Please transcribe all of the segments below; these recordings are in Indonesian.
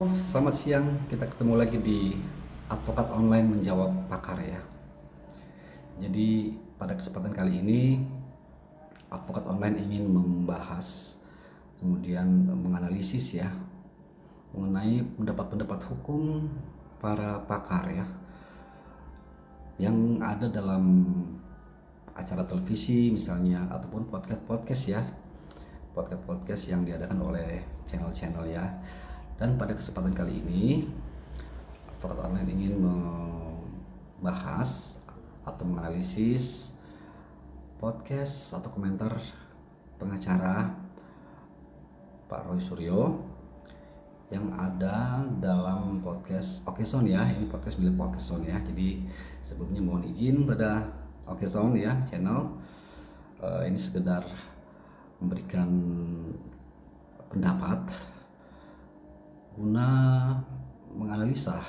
Selamat siang, kita ketemu lagi di Advokat Online Menjawab Pakar ya. Jadi pada kesempatan kali ini Advokat Online ingin membahas kemudian menganalisis ya mengenai pendapat-pendapat hukum para pakar ya yang ada dalam acara televisi misalnya ataupun podcast-podcast ya, podcast-podcast yang diadakan oleh channel-channel ya. Dan pada kesempatan kali ini Advokat Online ingin membahas atau menganalisis podcast atau komentar pengacara Pak Roy Suryo yang ada dalam podcast Okezone ya. Ini podcast milik Okezone ya. Jadi sebelumnya mohon izin pada Okezone ya channel. Ini sekedar memberikan pendapat guna menganalisa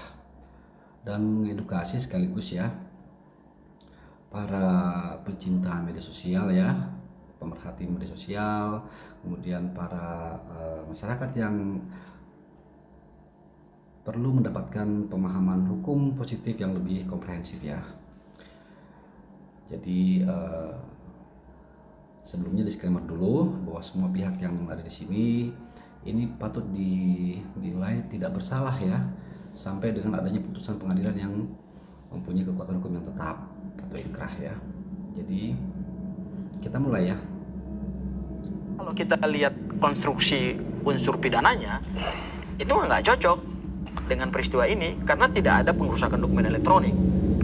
dan mengedukasi sekaligus ya para pecinta media sosial ya, pemerhati media sosial, kemudian para masyarakat yang perlu mendapatkan pemahaman hukum positif yang lebih komprehensif ya. Jadi sebelumnya disclaimer dulu bahwa semua pihak yang ada di sini ini patut dinilai tidak bersalah ya sampai dengan adanya putusan pengadilan yang mempunyai kekuatan hukum yang tetap atau inkrah ya. Jadi kita mulai ya. Kalau kita lihat konstruksi unsur pidananya itu nggak cocok dengan peristiwa ini karena tidak ada pengerusakan dokumen elektronik.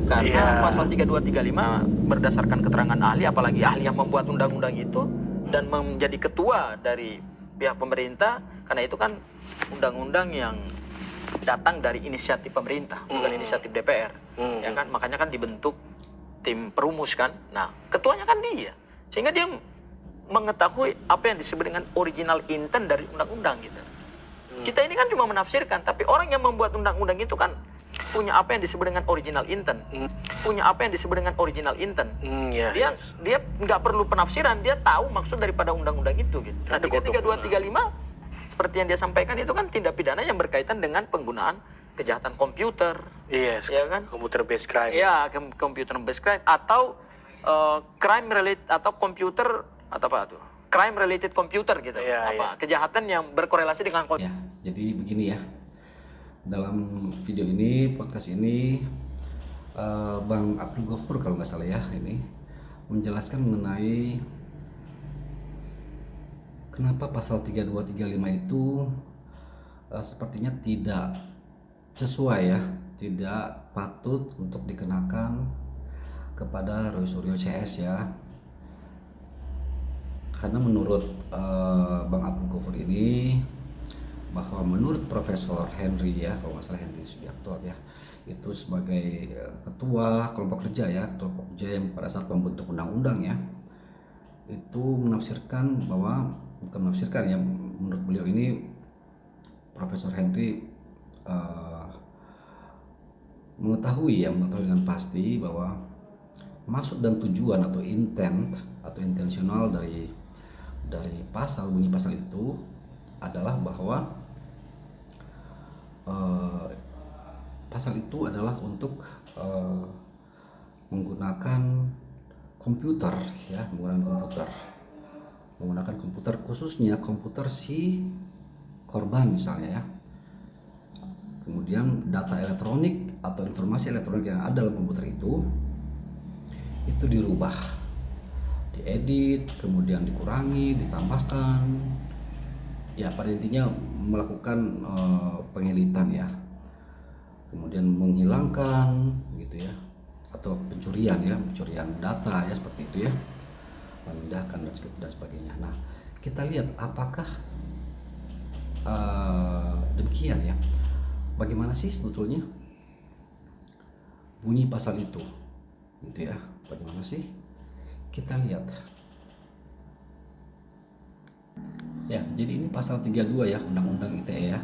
Karena pasal 3235 berdasarkan keterangan ahli, apalagi ahli yang membuat undang-undang itu dan menjadi ketua dari pihak pemerintah, karena itu kan undang-undang yang datang dari inisiatif pemerintah, bukan inisiatif DPR. Ya kan, makanya kan dibentuk tim perumus kan. Nah, ketuanya kan dia. Sehingga dia mengetahui apa yang disebut dengan original intent dari undang-undang gitu. Kita ini kan cuma menafsirkan, tapi orang yang membuat undang-undang itu kan punya apa yang disebut dengan original intent. Punya apa yang disebut dengan original intent. Dia nggak perlu penafsiran, dia tahu maksud daripada undang-undang itu gitu. Nah, 3235 seperti yang dia sampaikan itu kan tindak pidana yang berkaitan dengan penggunaan kejahatan komputer. Ya kan? Computer based crime. Iya, computer based crime atau crime related atau komputer atau apa tuh? Crime related computer gitu. Kejahatan yang berkorelasi dengan ya. Jadi begini ya. Dalam video ini, podcast ini, Bang Abdul Ghafur kalau nggak salah ya, ini menjelaskan mengenai kenapa pasal 3235 itu sepertinya tidak sesuai ya, tidak patut untuk dikenakan kepada Roy Suryo CS ya. Karena menurut Bang Abdul Ghafur ini, bahwa menurut Profesor Henry ya, kalau nggak salah Henry Subiakto ya, itu sebagai ketua kelompok kerja ya, ketua kelompok kerja yang pada saat membentuk undang-undang ya, itu menafsirkan bahwa, bukan menafsirkan ya, menurut beliau ini Profesor Henry mengetahui dengan pasti bahwa maksud dan tujuan atau intent atau intensional dari bunyi pasal itu adalah bahwa pasal itu adalah untuk menggunakan komputer ya, menggunakan komputer khususnya komputer si korban misalnya ya. Kemudian data elektronik atau informasi elektronik yang ada dalam komputer itu dirubah, diedit, kemudian dikurangi, ditambahkan. Ya, pada intinya melakukan pengeditan ya, kemudian menghilangkan gitu ya, atau pencurian data ya, seperti itu ya, memindahkan dan sebagainya. Nah, kita lihat apakah demikian ya, bagaimana sih sebetulnya bunyi pasal itu gitu ya, bagaimana sih, kita lihat. Ya, jadi ini pasal 32 ya, Undang-Undang ITE ya,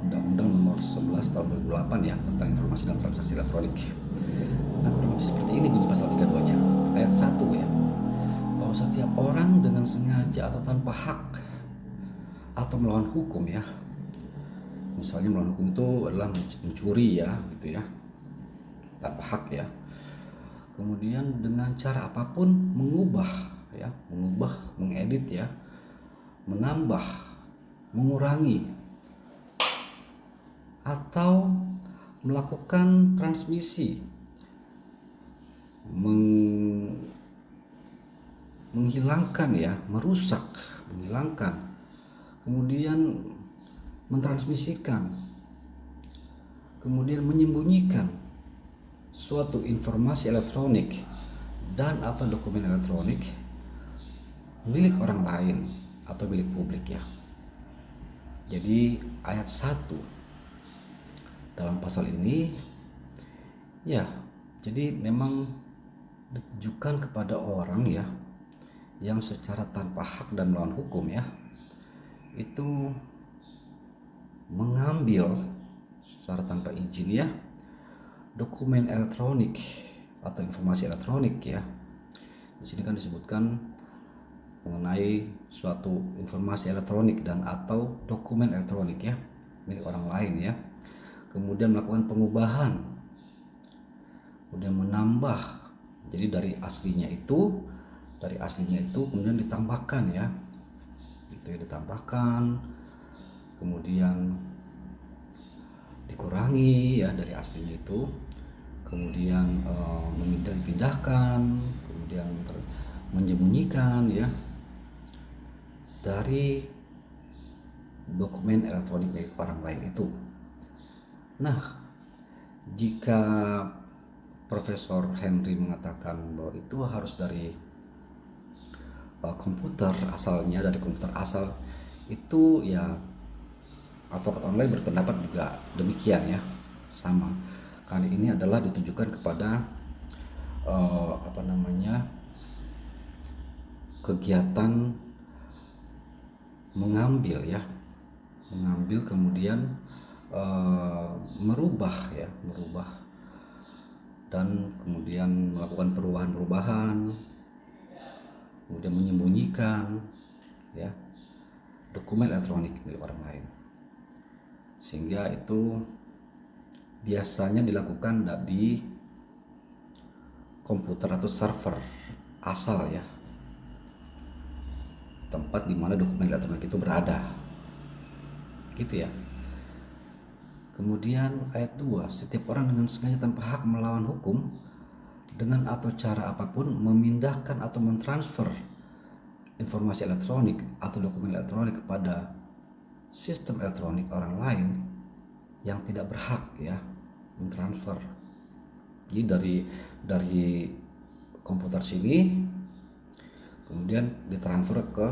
Undang-Undang nomor 11 tahun 2008 ya, tentang informasi dan transaksi elektronik. Nah, seperti ini bunyi pasal 32-nya. Ayat 1 ya. Bahwa setiap orang dengan sengaja atau tanpa hak atau melawan hukum ya, misalnya melawan hukum itu adalah mencuri ya, gitu ya, tanpa hak ya. Kemudian dengan cara apapun mengubah ya, mengedit ya, menambah, mengurangi, atau melakukan transmisi, menghilangkan ya, merusak, menghilangkan, kemudian mentransmisikan, kemudian menyembunyikan suatu informasi elektronik dan atau dokumen elektronik milik orang lain atau milik publik ya. Jadi ayat 1 dalam pasal ini ya, jadi memang ditujukan kepada orang ya yang secara tanpa hak dan melawan hukum ya, itu mengambil secara tanpa izin ya dokumen elektronik atau informasi elektronik ya. Di sini kan disebutkan mengenai suatu informasi elektronik dan atau dokumen elektronik ya milik orang lain ya. Kemudian melakukan pengubahan, kemudian menambah. Jadi dari aslinya itu kemudian ditambahkan ya, itu ya, ditambahkan, kemudian dikurangi ya dari aslinya itu, kemudian dipindahkan, kemudian menyembunyikan ya dari dokumen elektronik milik orang lain itu. Nah, jika Profesor Henry mengatakan bahwa itu harus dari komputer asalnya, dari komputer asal, itu ya advokat online berpendapat juga demikian ya, sama. Karena ini adalah ditujukan kepada kegiatan mengambil kemudian merubah dan kemudian melakukan perubahan, kemudian menyembunyikan ya dokumen elektronik milik orang lain, sehingga itu biasanya dilakukan di komputer atau server asal ya, tempat di mana dokumen elektronik itu berada, gitu ya. Kemudian ayat 2, setiap orang dengan sengaja tanpa hak melawan hukum dengan atau cara apapun memindahkan atau mentransfer informasi elektronik atau dokumen elektronik kepada sistem elektronik orang lain yang tidak berhak ya mentransfer. Jadi dari komputer sini kemudian ditransfer ke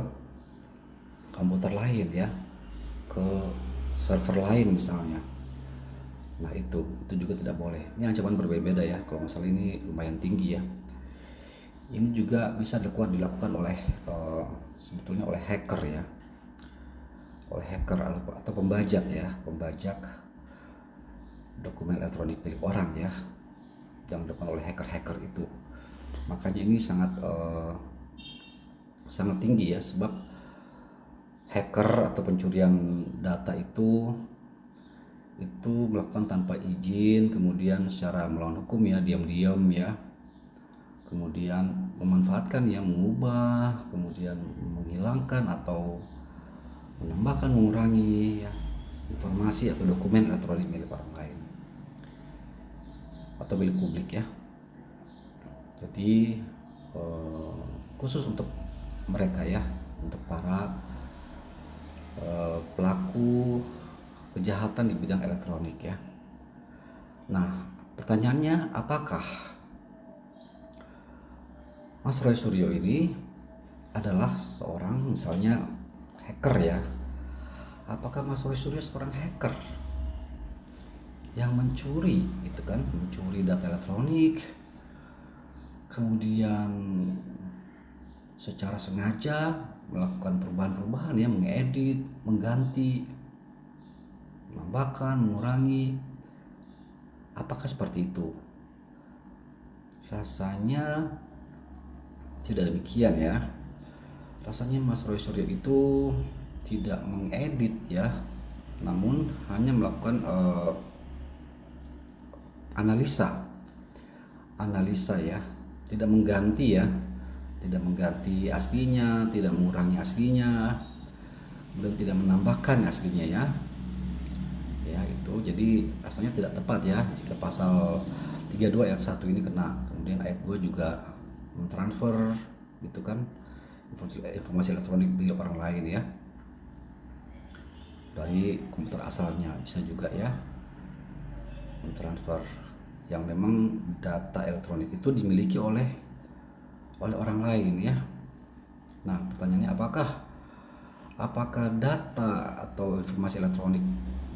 komputer lain ya, ke server lain misalnya. Nah itu juga tidak boleh. Ini ancaman berbeda-beda ya. Kalau masalah ini lumayan tinggi ya. Ini juga bisa dilakukan oleh sebetulnya oleh hacker ya, oleh hacker atau pembajak ya, pembajak dokumen elektronik milik orang ya, yang dilakukan oleh hacker itu. Makanya ini sangat tinggi ya, sebab hacker atau pencurian data itu melakukan tanpa izin, kemudian secara melawan hukum ya, diam-diam ya, kemudian memanfaatkan ya, mengubah, kemudian menghilangkan atau menambahkan, mengurangi ya informasi atau dokumen elektronik milik orang lain atau milik publik ya. Jadi khusus untuk mereka ya, untuk para pelaku kejahatan di bidang elektronik ya. Nah, pertanyaannya, apakah Mas Roy Suryo ini adalah seorang misalnya hacker ya? Apakah Mas Roy Suryo seorang hacker yang mencuri itu kan, mencuri data elektronik, kemudian secara sengaja melakukan perubahan-perubahan ya, mengedit, mengganti, menambahkan, mengurangi? Apakah seperti itu? Rasanya tidak demikian ya. Rasanya Mas Roy Suryo itu tidak mengedit ya, namun hanya melakukan analisa ya, tidak mengganti aslinya, tidak mengurangi aslinya, dan tidak menambahkan aslinya ya. Ya itu, jadi rasanya tidak tepat ya jika pasal 32 ayat 1 ini kena. Kemudian ayat 2 juga mentransfer gitu kan informasi elektronik milik orang lain ya, dari komputer asalnya, bisa juga ya mentransfer yang memang data elektronik itu dimiliki oleh orang lain ya. Nah pertanyaannya, apakah data atau informasi elektronik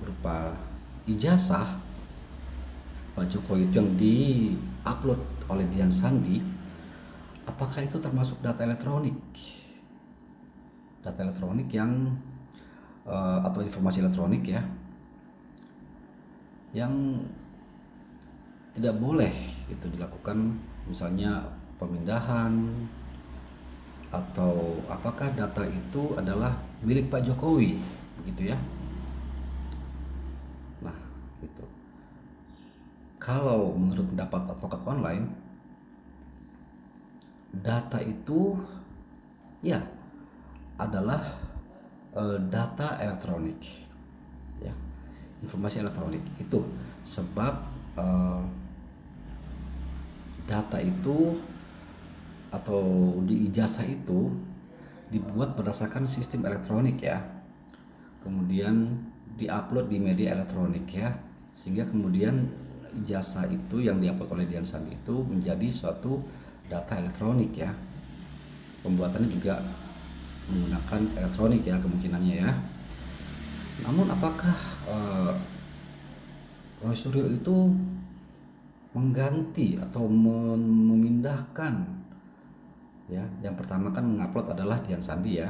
berupa ijazah Pak Jokowi itu yang di-upload oleh Dian Sandi, apakah itu termasuk data elektronik? Data elektronik yang atau informasi elektronik ya, yang tidak boleh itu dilakukan, misalnya pemindahan, atau apakah data itu adalah milik Pak Jokowi begitu ya. Nah itu, kalau menurut pendapat advokat online, data itu ya adalah data elektronik ya, informasi elektronik itu, sebab data itu atau di ijazah itu dibuat berdasarkan sistem elektronik ya, kemudian diupload di media elektronik ya, sehingga kemudian ijazah itu yang diupload oleh Dian Sandi itu menjadi suatu data elektronik ya. Pembuatannya juga menggunakan elektronik ya kemungkinannya ya. Namun apakah Roy Suryo itu mengganti atau memindahkan ya? Yang pertama kan mengupload adalah Dian Sandi ya,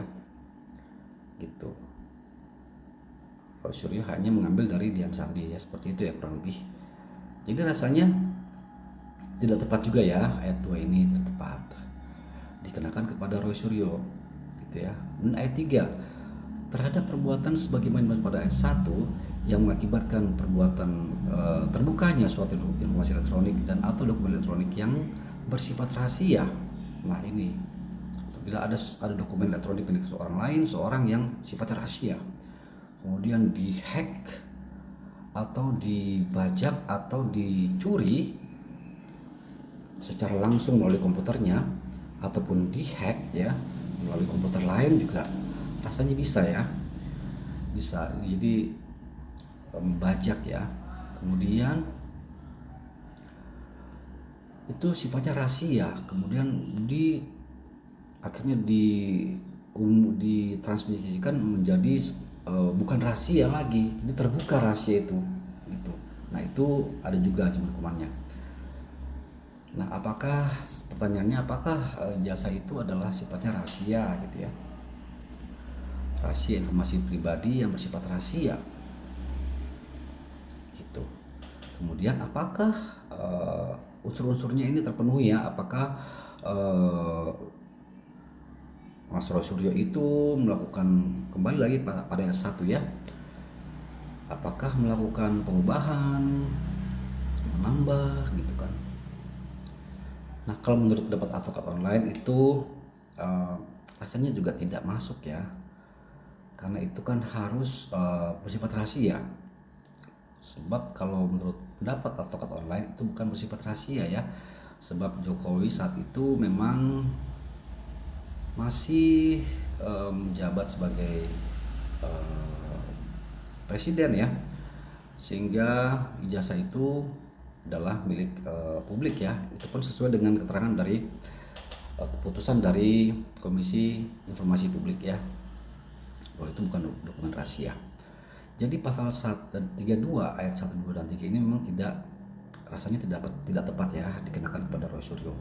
gitu. Roy Suryo hanya mengambil dari Dian Sandi ya, seperti itu ya kurang lebih. Jadi rasanya tidak tepat juga ya, ayat 2 ini tidak tepat dikenakan kepada Roy Suryo gitu ya. Dan ayat 3, terhadap perbuatan sebagaimana pada ayat 1 yang mengakibatkan perbuatan terbukanya suatu informasi elektronik dan atau dokumen elektronik yang bersifat rahasia. Nah ini, apabila ada dokumen elektronik milik seorang yang sifatnya rahasia, kemudian dihack atau dibajak atau dicuri secara langsung melalui komputernya, ataupun dihack ya melalui komputer lain juga rasanya bisa ya, bisa jadi membajak ya, kemudian itu sifatnya rahasia, kemudian akhirnya ditransmisikan menjadi bukan rahasia lagi, jadi terbuka rahasia itu gitu. Nah itu ada juga ancaman hukumannya. Nah pertanyaannya apakah jasa itu adalah sifatnya rahasia gitu ya, rahasia informasi pribadi yang bersifat rahasia gitu. Kemudian apakah unsur-unsurnya ini terpenuhi ya, apakah Mas Roy Suryo itu melakukan, kembali lagi pada ayat 1 ya, apakah melakukan pengubahan, menambah gitu kan. Nah kalau menurut pendapat advokat online itu rasanya juga tidak masuk ya, karena itu kan harus bersifat rahasia. Sebab kalau menurut pendapat advokat online itu bukan bersifat rahasia ya, sebab Jokowi saat itu memang masih menjabat sebagai presiden ya, sehingga ijazah itu adalah milik publik ya. Itu pun sesuai dengan keterangan dari keputusan dari Komisi Informasi Publik ya, bahwa itu bukan dokumen rahasia. Jadi pasal 32 ayat 1, 2 dan 3 ini memang rasanya tidak tepat ya dikenakan kepada Roy Suryo.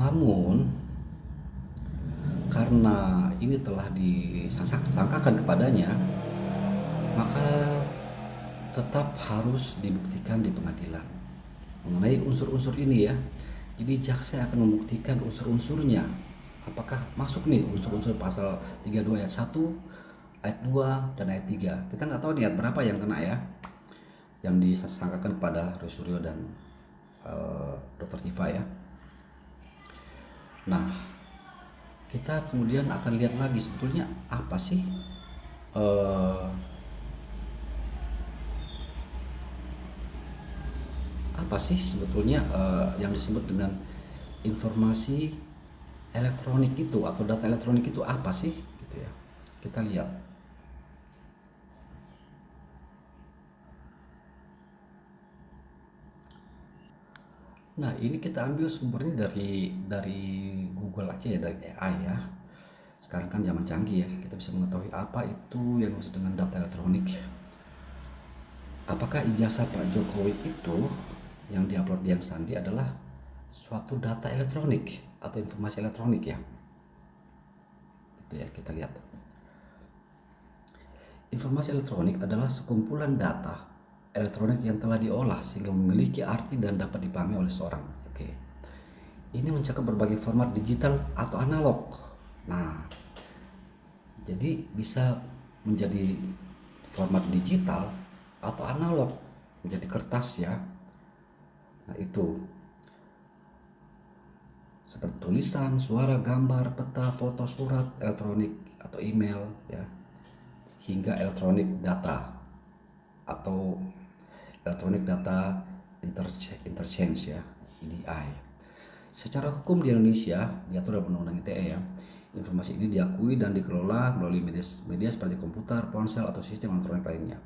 Namun karena ini telah disangkakan kepadanya, maka tetap harus dibuktikan di pengadilan mengenai unsur-unsur ini ya. Jadi jaksa akan membuktikan unsur-unsurnya, apakah masuk nih unsur-unsur pasal 32 ayat 1 ayat 2 dan ayat 3. Kita nggak tahu nih ayat berapa yang kena ya, yang disangkakan kepada Roy Suryo dan Dr. Tifa ya. Nah, kita kemudian akan lihat lagi sebetulnya apa sih sebetulnya yang disebut dengan informasi elektronik itu atau data elektronik itu apa sih gitu ya. Kita lihat. Nah, ini kita ambil sumbernya dari Google aja ya, dari AI ya. Sekarang kan zaman canggih ya, kita bisa mengetahui apa itu yang maksud dengan data elektronik. Apakah ijazah Pak Jokowi itu yang diupload di Yang Sandi adalah suatu data elektronik atau informasi elektronik ya? Itu ya, kita lihat. Informasi elektronik adalah sekumpulan data elektronik yang telah diolah sehingga memiliki arti dan dapat dipahami oleh seorang. Oke. Ini mencakup berbagai format digital atau analog. Nah, jadi bisa menjadi format digital atau analog, menjadi kertas ya. Nah, itu seperti tulisan, suara, gambar, peta, foto, surat, elektronik atau email ya, hingga elektronik data atau elektronik data interchange ya, EDI. Secara hukum di Indonesia diatur dalam Undang-Undang ITE ya. Informasi ini diakui dan dikelola melalui media seperti komputer, ponsel atau sistem elektronik lainnya.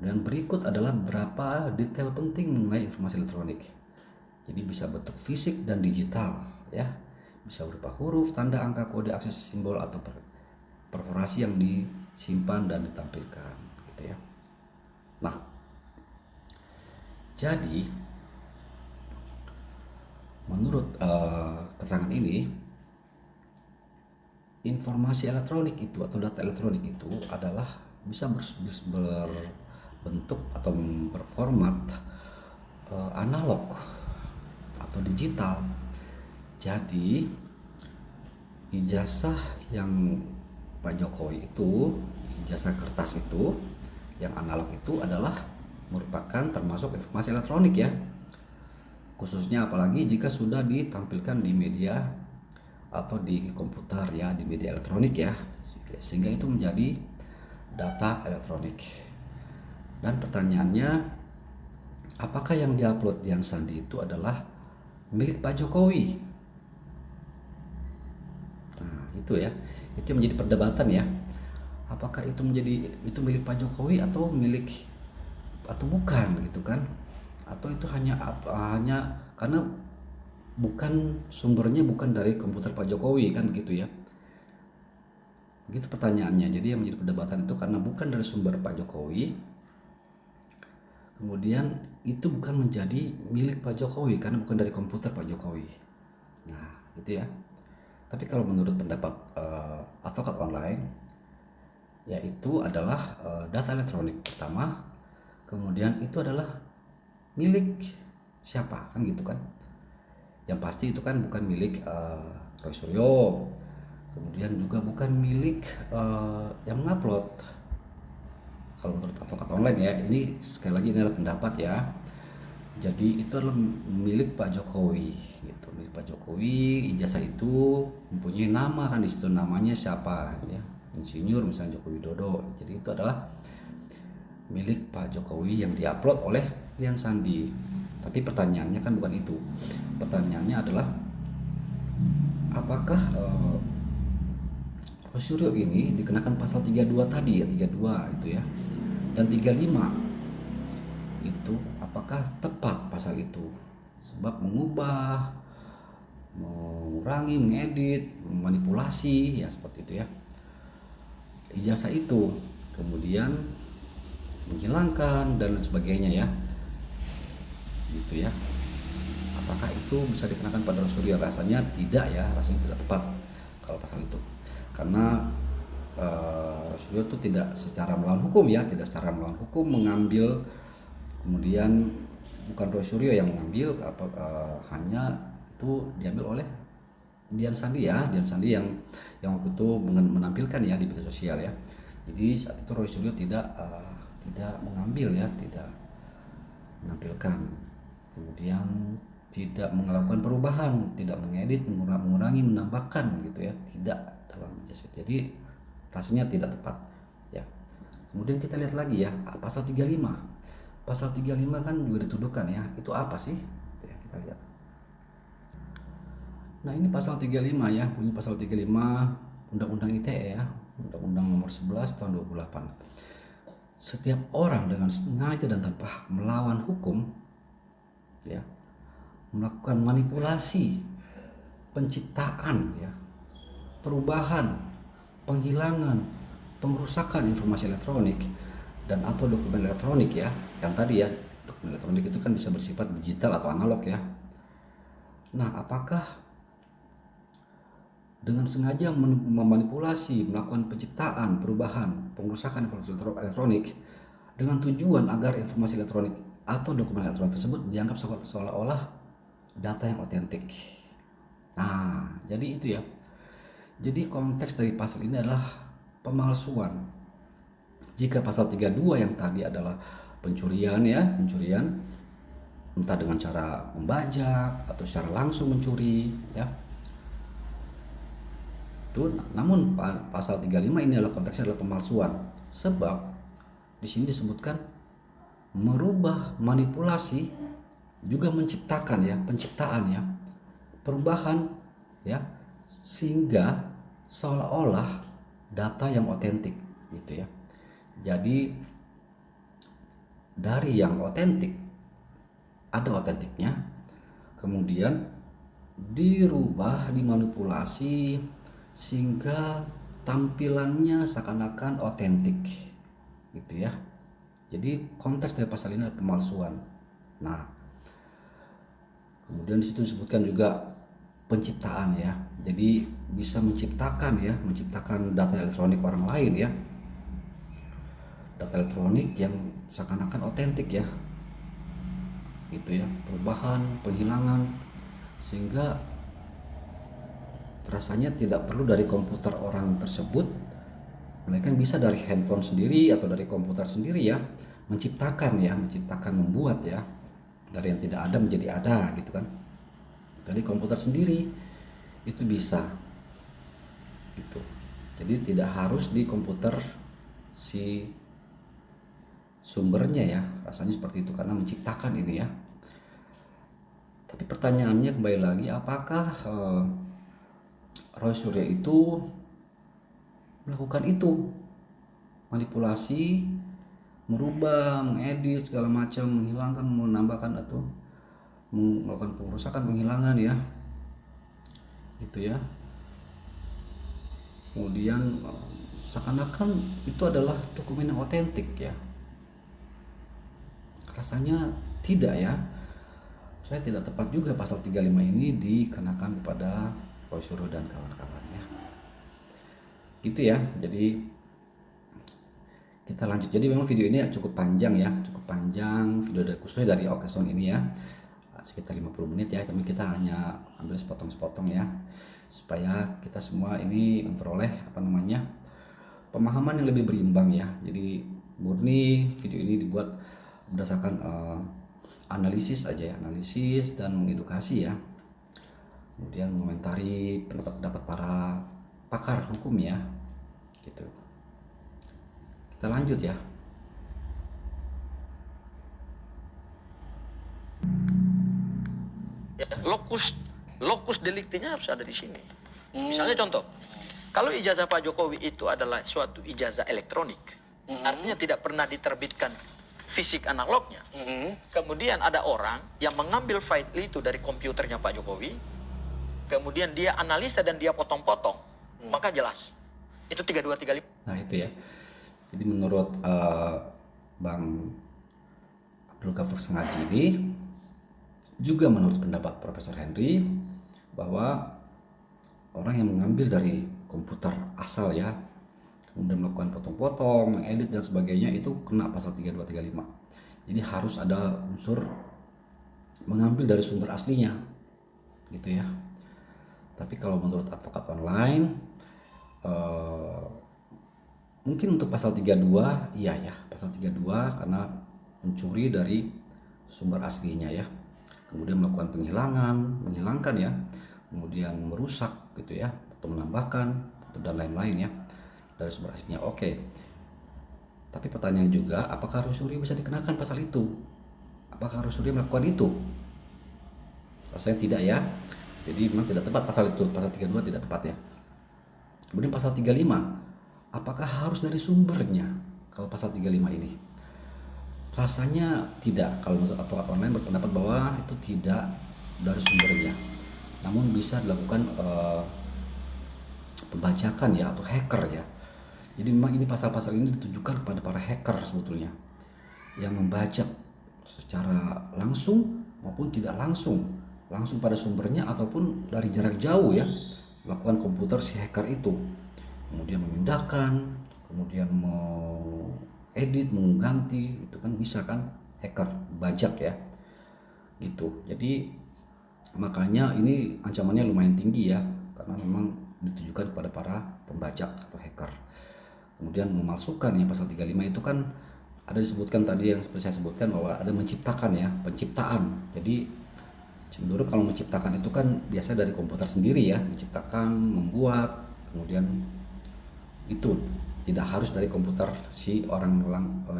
Dan berikut adalah beberapa detail penting mengenai informasi elektronik. Jadi bisa bentuk fisik dan digital ya. Bisa berupa huruf, tanda, angka, kode, akses, simbol atau perforasi yang disimpan dan ditampilkan gitu ya. Nah, jadi menurut keterangan ini, informasi elektronik itu atau data elektronik itu adalah bisa berbentuk atau berformat analog atau digital. Jadi ijazah yang Pak Jokowi itu, ijazah kertas itu yang analog itu adalah merupakan termasuk informasi elektronik ya, khususnya apalagi jika sudah ditampilkan di media atau di komputer ya, di media elektronik ya, sehingga itu menjadi data elektronik. Dan pertanyaannya, apakah yang diupload di Yang Sandi itu adalah milik Pak Jokowi? Nah, itu ya, itu menjadi perdebatan ya, apakah itu milik Pak Jokowi atau milik atau bukan gitu kan, atau itu hanya karena bukan sumbernya bukan dari komputer Pak Jokowi kan begitu ya, begitu pertanyaannya. Jadi yang menjadi perdebatan itu karena bukan dari sumber Pak Jokowi, kemudian itu bukan menjadi milik Pak Jokowi karena bukan dari komputer Pak Jokowi. Nah itu ya. Tapi kalau menurut pendapat advokat online, yaitu adalah data elektronik pertama, kemudian itu adalah milik siapa kan gitu kan. Yang pasti itu kan bukan milik Roy Suryo, kemudian juga bukan milik yang mengupload. Kalau menurut advokat online ya, ini sekali lagi ini adalah pendapat ya. Jadi itu adalah milik Pak Jokowi gitu, milik Pak Jokowi. Ijazah itu mempunyai nama kan, di situ namanya siapa ya, insinyur misalnya Joko Widodo. Jadi itu adalah milik Pak Jokowi yang diupload oleh Yang Sandi. Tapi pertanyaannya kan bukan itu. Pertanyaannya adalah apakah Roy Suryo ini dikenakan pasal 32 tadi ya, 32 itu ya, dan 35 itu apakah tepat pasal itu? Sebab mengubah, mengurangi, mengedit, memanipulasi ya seperti itu ya ijazah itu, kemudian menghilangkan dan lain sebagainya ya, gitu ya. Apakah itu bisa dikenakan pada Roy Suryo? Rasanya tidak ya, rasanya tidak tepat kalau pasal itu, karena Roy Suryo itu tidak secara melawan hukum ya, tidak secara melawan hukum mengambil, kemudian bukan Roy Suryo yang mengambil, hanya itu diambil oleh Dian Sandi ya, Dian Sandi yang yang waktu itu menampilkan ya di media sosial ya. Jadi saat itu Roy Suryo tidak mengambil ya, tidak menampilkan, kemudian tidak melakukan perubahan, tidak mengedit, mengurangi, menambahkan gitu ya, tidak dalam jasad. Jadi rasanya tidak tepat ya. Kemudian kita lihat lagi ya, pasal 35. Pasal 35 kan juga dituduhkan ya. Itu apa sih? Itu ya, kita lihat. Nah, ini pasal 35 ya, bunyi pasal 35 Undang-Undang ITE ya, Undang-Undang nomor 11 tahun 2008. Setiap orang dengan sengaja dan tanpa hak melawan hukum ya, melakukan manipulasi, penciptaan ya, perubahan, penghilangan, pengerusakan informasi elektronik dan atau dokumen elektronik ya. Yang tadi ya, dokumen elektronik itu kan bisa bersifat digital atau analog ya. Nah, apakah dengan sengaja memanipulasi, melakukan penciptaan, perubahan, pengerusakan informasi elektronik dengan tujuan agar informasi elektronik atau dokumen elektronik tersebut dianggap seolah-olah data yang otentik. Nah, jadi itu ya. Jadi konteks dari pasal ini adalah pemalsuan. Jika pasal 32 yang tadi adalah pencurian ya, pencurian entah dengan cara membajak atau secara langsung mencuri ya. Namun pasal 35 ini adalah konteksnya adalah pemalsuan, sebab di sini disebutkan merubah, manipulasi, juga menciptakan ya, penciptaan ya, perubahan ya, sehingga seolah-olah data yang otentik gitu ya. Jadi dari yang otentik, ada otentiknya, kemudian dirubah, dimanipulasi sehingga tampilannya seakan-akan otentik gitu ya. Jadi konteks dari pasal ini adalah pemalsuan. Nah, kemudian disitu disebutkan juga penciptaan ya. Jadi bisa menciptakan ya, menciptakan data elektronik orang lain ya, data elektronik yang seakan-akan otentik ya, gitu ya, perubahan, penghilangan, sehingga rasanya tidak perlu dari komputer orang tersebut, mereka bisa dari handphone sendiri atau dari komputer sendiri ya, menciptakan, membuat ya, dari yang tidak ada menjadi ada gitu kan, dari komputer sendiri itu bisa gitu. Jadi tidak harus di komputer si sumbernya ya, rasanya seperti itu karena menciptakan ini ya. Tapi pertanyaannya kembali lagi, apakah Roy Suryo itu melakukan itu, manipulasi, merubah, mengedit segala macam, menghilangkan, menambahkan atau melakukan pengerusakan, penghilangan ya, gitu ya. Kemudian seakan-akan itu adalah dokumen yang otentik ya. Rasanya tidak ya. Saya tidak tepat juga pasal 35 ini dikenakan kepada Roy Suryo dan kawan-kawannya. Gitu ya. Jadi kita lanjut. Jadi memang video ini cukup panjang ya, video khususnya dari Okesong ini ya, sekitar 50 menit ya. Tapi kita hanya ambil sepotong-sepotong ya, supaya kita semua ini memperoleh pemahaman yang lebih berimbang ya. Jadi murni video ini dibuat berdasarkan analisis aja ya, analisis dan mengedukasi ya. Kemudian mengomentari pendapat para pakar hukum ya, gitu. Kita lanjut ya. Lokus deliktinya harus ada di sini. Misalnya contoh, kalau ijazah Pak Jokowi itu adalah suatu ijazah elektronik, artinya tidak pernah diterbitkan fisik analognya. Kemudian ada orang yang mengambil file itu dari komputernya Pak Jokowi, kemudian dia analisa dan dia potong-potong, maka jelas itu 3235. Nah itu ya. Jadi menurut Bang Abdul Ghafur Sengaji ini, juga menurut pendapat Profesor Henry, bahwa orang yang mengambil dari komputer asal ya, kemudian melakukan potong-potong, mengedit dan sebagainya, itu kena pasal 3235. Jadi harus ada unsur mengambil dari sumber aslinya gitu ya. Tapi kalau menurut advokat online eh, mungkin untuk pasal 32 iya ya, pasal 32 karena mencuri dari sumber aslinya ya, kemudian melakukan menghilangkan ya, kemudian merusak gitu ya, atau menambahkan dan lain-lain ya dari sumber aslinya. Oke. Tapi pertanyaan juga, apakah Roy bisa dikenakan pasal itu? Apakah Roy melakukan itu? Rasanya tidak ya. Jadi memang tidak tepat pasal itu, pasal 32 tidak tepat ya. Kemudian pasal 35, apakah harus dari sumbernya kalau pasal 35 ini? Rasanya tidak. Kalau menurut advokat online berpendapat bahwa itu tidak dari sumbernya, namun bisa dilakukan pembajakan ya, atau hacker ya. Jadi memang ini pasal-pasal ini ditujukan kepada para hacker sebetulnya, yang membajak secara langsung maupun tidak langsung pada sumbernya ataupun dari jarak jauh ya, melakukan komputer si hacker itu, kemudian memindahkan, kemudian mau edit, mengganti, itu kan bisa kan, hacker bajak ya gitu. Jadi makanya ini ancamannya lumayan tinggi ya, karena memang ditujukan kepada para pembajak atau hacker. Kemudian memalsukan ya, pasal 35 itu kan ada disebutkan tadi yang seperti saya sebutkan bahwa ada menciptakan ya, penciptaan. Jadi cenderung kalau menciptakan itu kan biasa dari komputer sendiri ya, menciptakan, membuat, kemudian itu tidak harus dari komputer si orang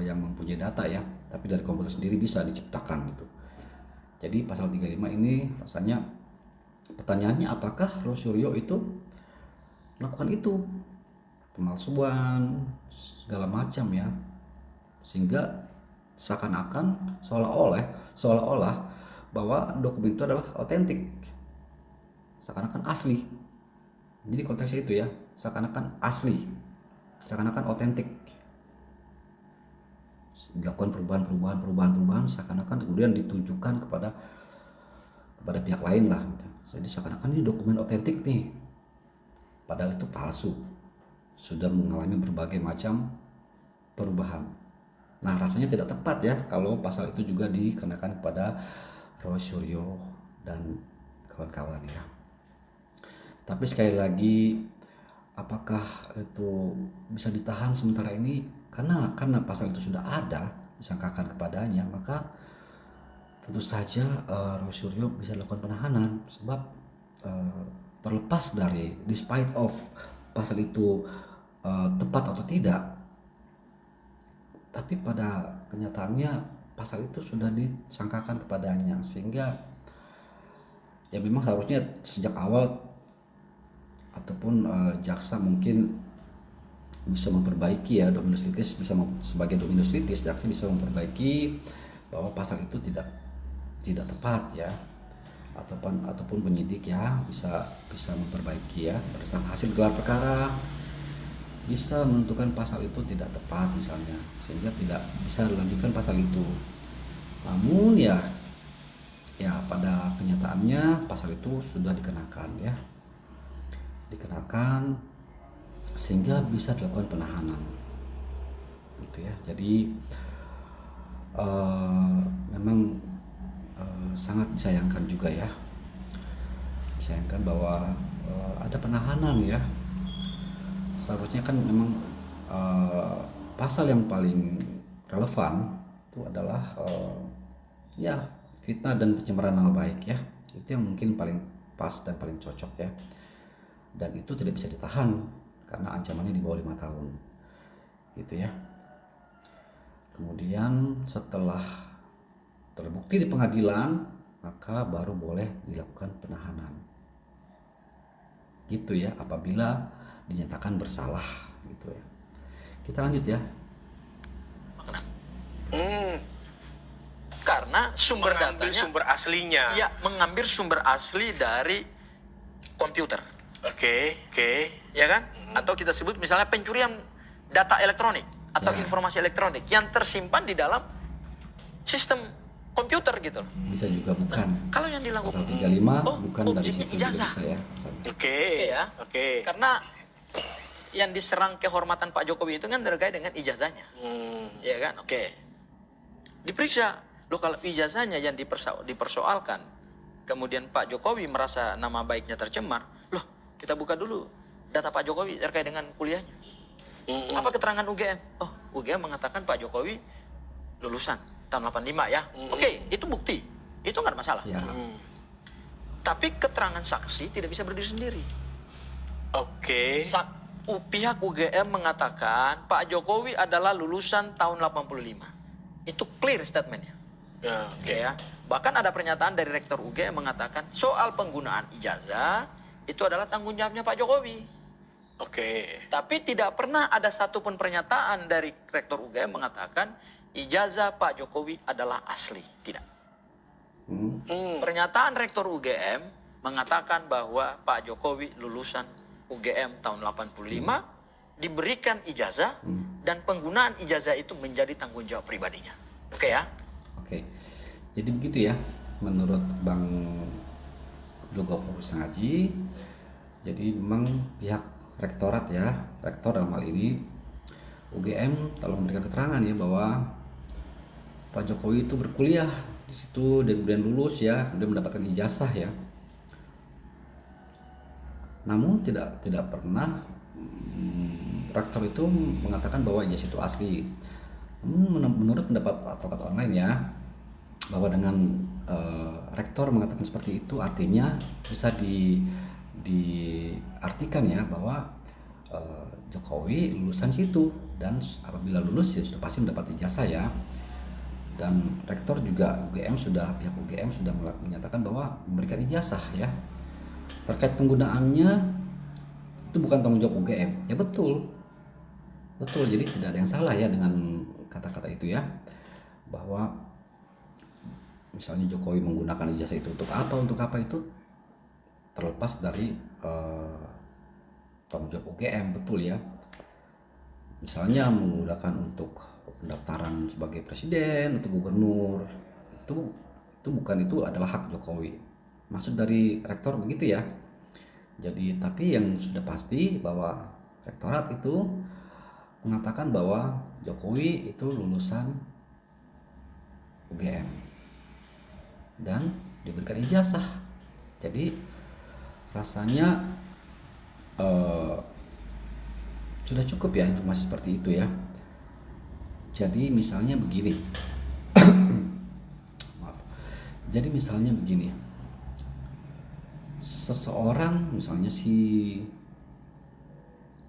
yang mempunyai data ya, tapi dari komputer sendiri bisa diciptakan gitu. Jadi pasal 35 ini rasanya pertanyaannya, apakah Roy Suryo itu melakukan itu, pemalsuan segala macam ya, sehingga seakan-akan seolah-olah bahwa dokumen itu adalah otentik, seakan-akan asli. Jadi konteksnya itu ya, seakan-akan asli, seakan-akan otentik, dilakukan perubahan, seakan-akan kemudian ditujukan kepada pihak lain lah. Jadi seakan-akan ini dokumen otentik nih, padahal itu palsu, sudah mengalami berbagai macam perubahan. Nah, rasanya tidak tepat ya kalau pasal itu juga dikenakan kepada Roy Suryo dan kawan-kawan ya. Tapi sekali lagi, apakah itu bisa ditahan sementara ini? Karena pasal itu sudah ada disangkakan kepadanya, maka tentu saja Roy Suryo bisa dilakukan penahanan. Sebab terlepas dari despite of pasal itu tepat atau tidak, tapi pada kenyataannya pasal itu sudah disangkakan kepadanya, sehingga ya memang harusnya sejak awal ataupun jaksa mungkin bisa memperbaiki ya, dominus litis bisa sebagai dominus litis, jaksa bisa memperbaiki bahwa pasal itu tidak tepat ya, ataupun penyidik ya bisa memperbaiki ya, berdasarkan hasil gelar perkara bisa menentukan pasal itu tidak tepat misalnya, sehingga tidak bisa dilanjutkan pasal itu. Namun ya pada kenyataannya pasal itu sudah dikenakan sehingga bisa dilakukan penahanan gitu ya. Jadi memang sangat disayangkan juga ya, disayangkan bahwa ada penahanan ya. Seharusnya kan memang pasal yang paling relevan itu adalah ya fitnah dan pencemaran nama baik ya, itu yang mungkin paling pas dan paling cocok ya, dan itu tidak bisa ditahan karena ancamannya di bawah 5 tahun gitu ya. Kemudian setelah terbukti di pengadilan, maka baru boleh dilakukan penahanan gitu ya, apabila dinyatakan bersalah gitu ya. Kita lanjut ya. Karena sumber mengambil datanya, sumber aslinya. ya, mengambil sumber asli dari komputer. Oke. Ya kan? Atau kita sebut misalnya pencurian data elektronik atau informasi elektronik yang tersimpan di dalam sistem komputer gitu loh. Bisa juga bukan. Nah, kalau yang dilakukan pasal 35 bukan dari objeknya situ ijazah. bisa ya. Oke. Karena yang diserang kehormatan Pak Jokowi itu kan terkait dengan ijazahnya. Ya kan? Oke. Diperiksa. Loh, kalau ijazahnya yang dipersoalkan, kemudian Pak Jokowi merasa nama baiknya tercemar, loh, kita buka dulu data Pak Jokowi terkait dengan kuliahnya. Apa keterangan UGM? Oh, UGM mengatakan Pak Jokowi lulusan tahun 85 ya. Oke, itu bukti. Itu nggak ada masalah. Ya. Tapi keterangan saksi tidak bisa berdiri sendiri. Oke. Pihak UGM mengatakan Pak Jokowi adalah lulusan tahun 85. Itu clear statementnya. Ya, oke. Ya. Bahkan ada pernyataan dari Rektor UGM mengatakan soal penggunaan ijazah itu adalah tanggung jawabnya Pak Jokowi. Oke. Tapi tidak pernah ada satupun pernyataan dari Rektor UGM mengatakan ijazah Pak Jokowi adalah asli. Tidak. Pernyataan Rektor UGM mengatakan bahwa Pak Jokowi lulusan UGM tahun 85 diberikan ijazah dan penggunaan ijazah itu menjadi tanggung jawab pribadinya. Oke ya? Oke. Jadi begitu ya menurut Bang Abdul Ghaffur Sangaji. Jadi memang pihak rektorat ya, rektor dalam hal ini UGM telah memberikan keterangan ya bahwa Pak Jokowi itu berkuliah di situ dan kemudian lulus ya, kemudian mendapatkan ijazah ya. Namun tidak pernah rektor itu mengatakan bahwa ijazah itu asli. Menurut pendapat advokat online ya, bahwa dengan rektor mengatakan seperti itu artinya bisa diartikan ya bahwa Jokowi lulusan situ dan apabila lulus ya sudah pasti mendapat ijazah ya. Dan rektor juga pihak UGM sudah menyatakan bahwa memberikan ijazah ya. Terkait penggunaannya itu bukan tanggung jawab UGM. Ya betul. Jadi tidak ada yang salah ya dengan kata-kata itu ya. Bahwa misalnya Jokowi menggunakan ijazah itu untuk apa itu terlepas dari tanggung jawab UGM, betul ya. Misalnya menggunakan untuk pendaftaran sebagai presiden atau gubernur, itu adalah hak Jokowi. Maksud dari rektor begitu ya. Jadi tapi yang sudah pasti bahwa rektorat itu mengatakan bahwa Jokowi itu lulusan UGM dan diberikan ijazah. Jadi rasanya sudah cukup ya informasi seperti itu ya. Jadi misalnya begini. Maaf. Jadi misalnya begini. Seseorang misalnya si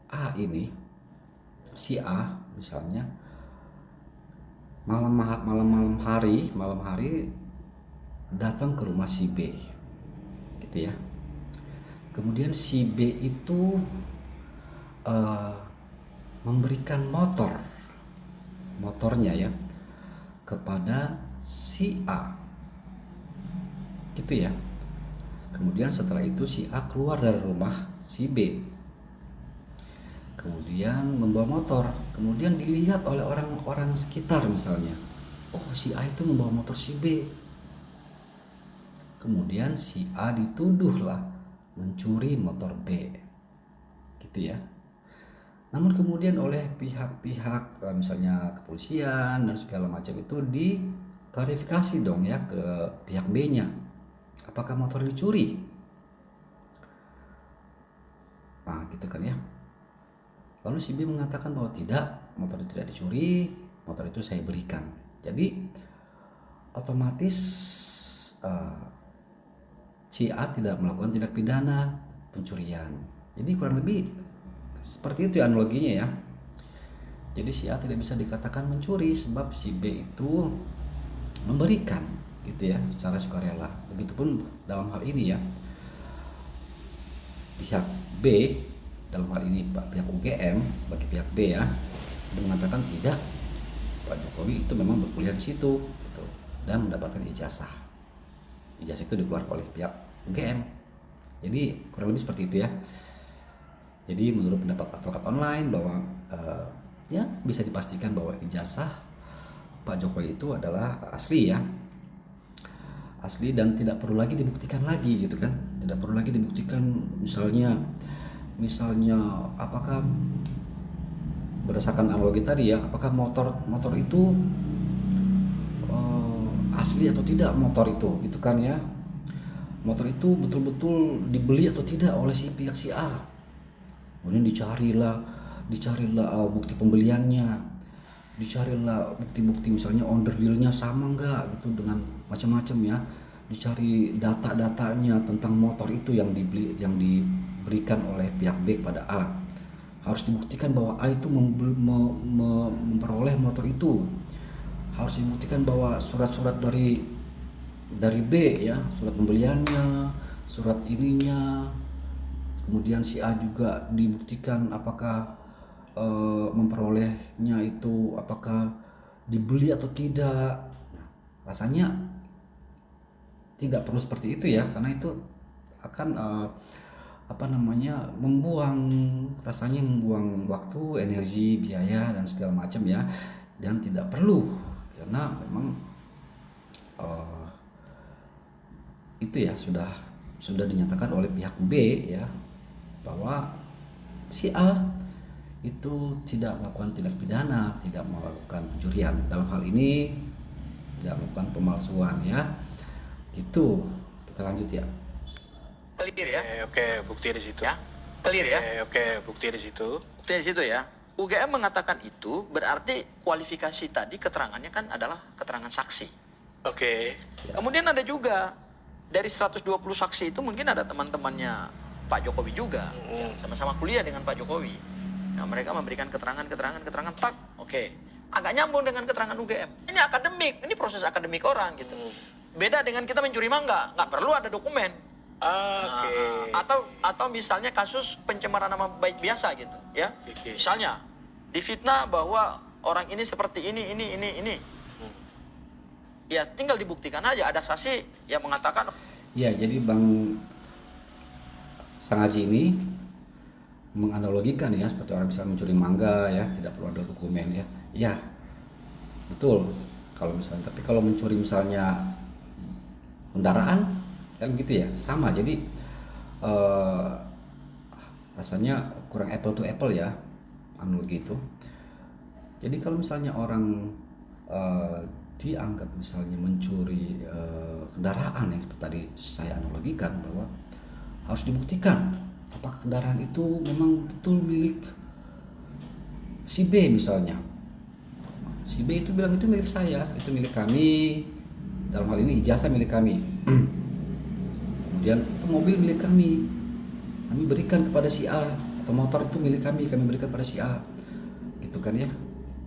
A misalnya malam hari datang ke rumah si B gitu ya. Kemudian si B itu memberikan motornya ya kepada si A gitu ya. Kemudian setelah itu si A keluar dari rumah si B, kemudian membawa motor, kemudian dilihat oleh orang-orang sekitar misalnya, oh si A itu membawa motor si B. Kemudian si A dituduhlah mencuri motor B gitu ya. Namun kemudian oleh pihak-pihak misalnya kepolisian dan segala macam itu diklarifikasi dong ya ke pihak B-nya, apakah motor dicuri? Nah gitu kan ya. Lalu si B mengatakan bahwa tidak, motor itu tidak dicuri, motor itu saya berikan. Jadi otomatis si A tidak melakukan tindak pidana pencurian. Jadi kurang lebih seperti itu ya analoginya ya. Jadi si A tidak bisa dikatakan mencuri sebab si B itu memberikan gitu ya secara sukarela. Begitupun dalam hal ini ya, pihak B dalam hal ini pihak UGM sebagai pihak B ya, dia mengatakan tidak, Pak Jokowi itu memang berkuliah di situ gitu, dan mendapatkan ijazah. Ijazah itu dikeluarkan oleh pihak UGM. Jadi kurang lebih seperti itu ya. Jadi menurut pendapat advokat online bahwa ya bisa dipastikan bahwa ijazah Pak Jokowi itu adalah asli ya, asli dan tidak perlu lagi dibuktikan lagi gitu kan, tidak perlu lagi dibuktikan misalnya apakah berdasarkan analogi tadi ya, apakah motor itu asli atau tidak motor itu gitu kan ya, motor itu betul-betul dibeli atau tidak oleh si pihak si A. Kemudian dicarilah bukti pembeliannya, dicarilah bukti-bukti misalnya order dealnya sama nggak gitu dengan macam-macam ya, dicari data-datanya tentang motor itu yang diberikan oleh pihak B kepada A. Harus dibuktikan bahwa A itu memperoleh motor itu, harus dibuktikan bahwa surat-surat dari B ya, surat pembeliannya, surat ininya. Kemudian si A juga dibuktikan apakah memperolehnya itu apakah dibeli atau tidak. Rasanya tidak perlu seperti itu ya, karena itu akan rasanya membuang waktu, energi, biaya dan segala macam ya, dan tidak perlu karena memang itu ya sudah dinyatakan oleh pihak B ya bahwa si A itu tidak melakukan tindak pidana, tidak melakukan pencurian, dalam hal ini tidak melakukan pemalsuan ya. Gitu. Kita lanjut ya. Clear ya? Oke, bukti di situ. Ya? Clear ya? Oke, bukti di situ. Bukti di situ ya. UGM mengatakan itu berarti kualifikasi tadi keterangannya kan adalah keterangan saksi. Oke. Ya. Kemudian ada juga dari 120 saksi itu mungkin ada teman-temannya Pak Jokowi juga, yang sama-sama kuliah dengan Pak Jokowi. Nah, mereka memberikan keterangan, tak, oke. Agak nyambung dengan keterangan UGM. Ini akademik, ini proses akademik orang gitu. Beda dengan kita mencuri mangga, nggak perlu ada dokumen. Oke. Atau misalnya kasus pencemaran nama baik biasa gitu, ya. Oke. Misalnya difitnah bahwa orang ini seperti ini. Ya tinggal dibuktikan aja, ada saksi yang mengatakan. Ya, jadi Bang Sangaji ini menganalogikan ya seperti orang misalnya mencuri mangga ya, tidak perlu ada dokumen ya. Ya, betul. Kalau misalnya, tapi kalau mencuri misalnya kendaraan kan gitu ya, sama. Jadi rasanya kurang apple to apple ya, analogi itu. Jadi kalau misalnya orang dianggap misalnya mencuri kendaraan yang seperti tadi saya analogikan, bahwa harus dibuktikan apakah kendaraan itu memang betul milik si B misalnya. Si B itu bilang itu milik saya, itu milik kami, dalam hal ini ijazah milik kami. Kemudian itu mobil milik kami berikan kepada si A, atau motor itu milik kami berikan kepada si A, gitu kan ya.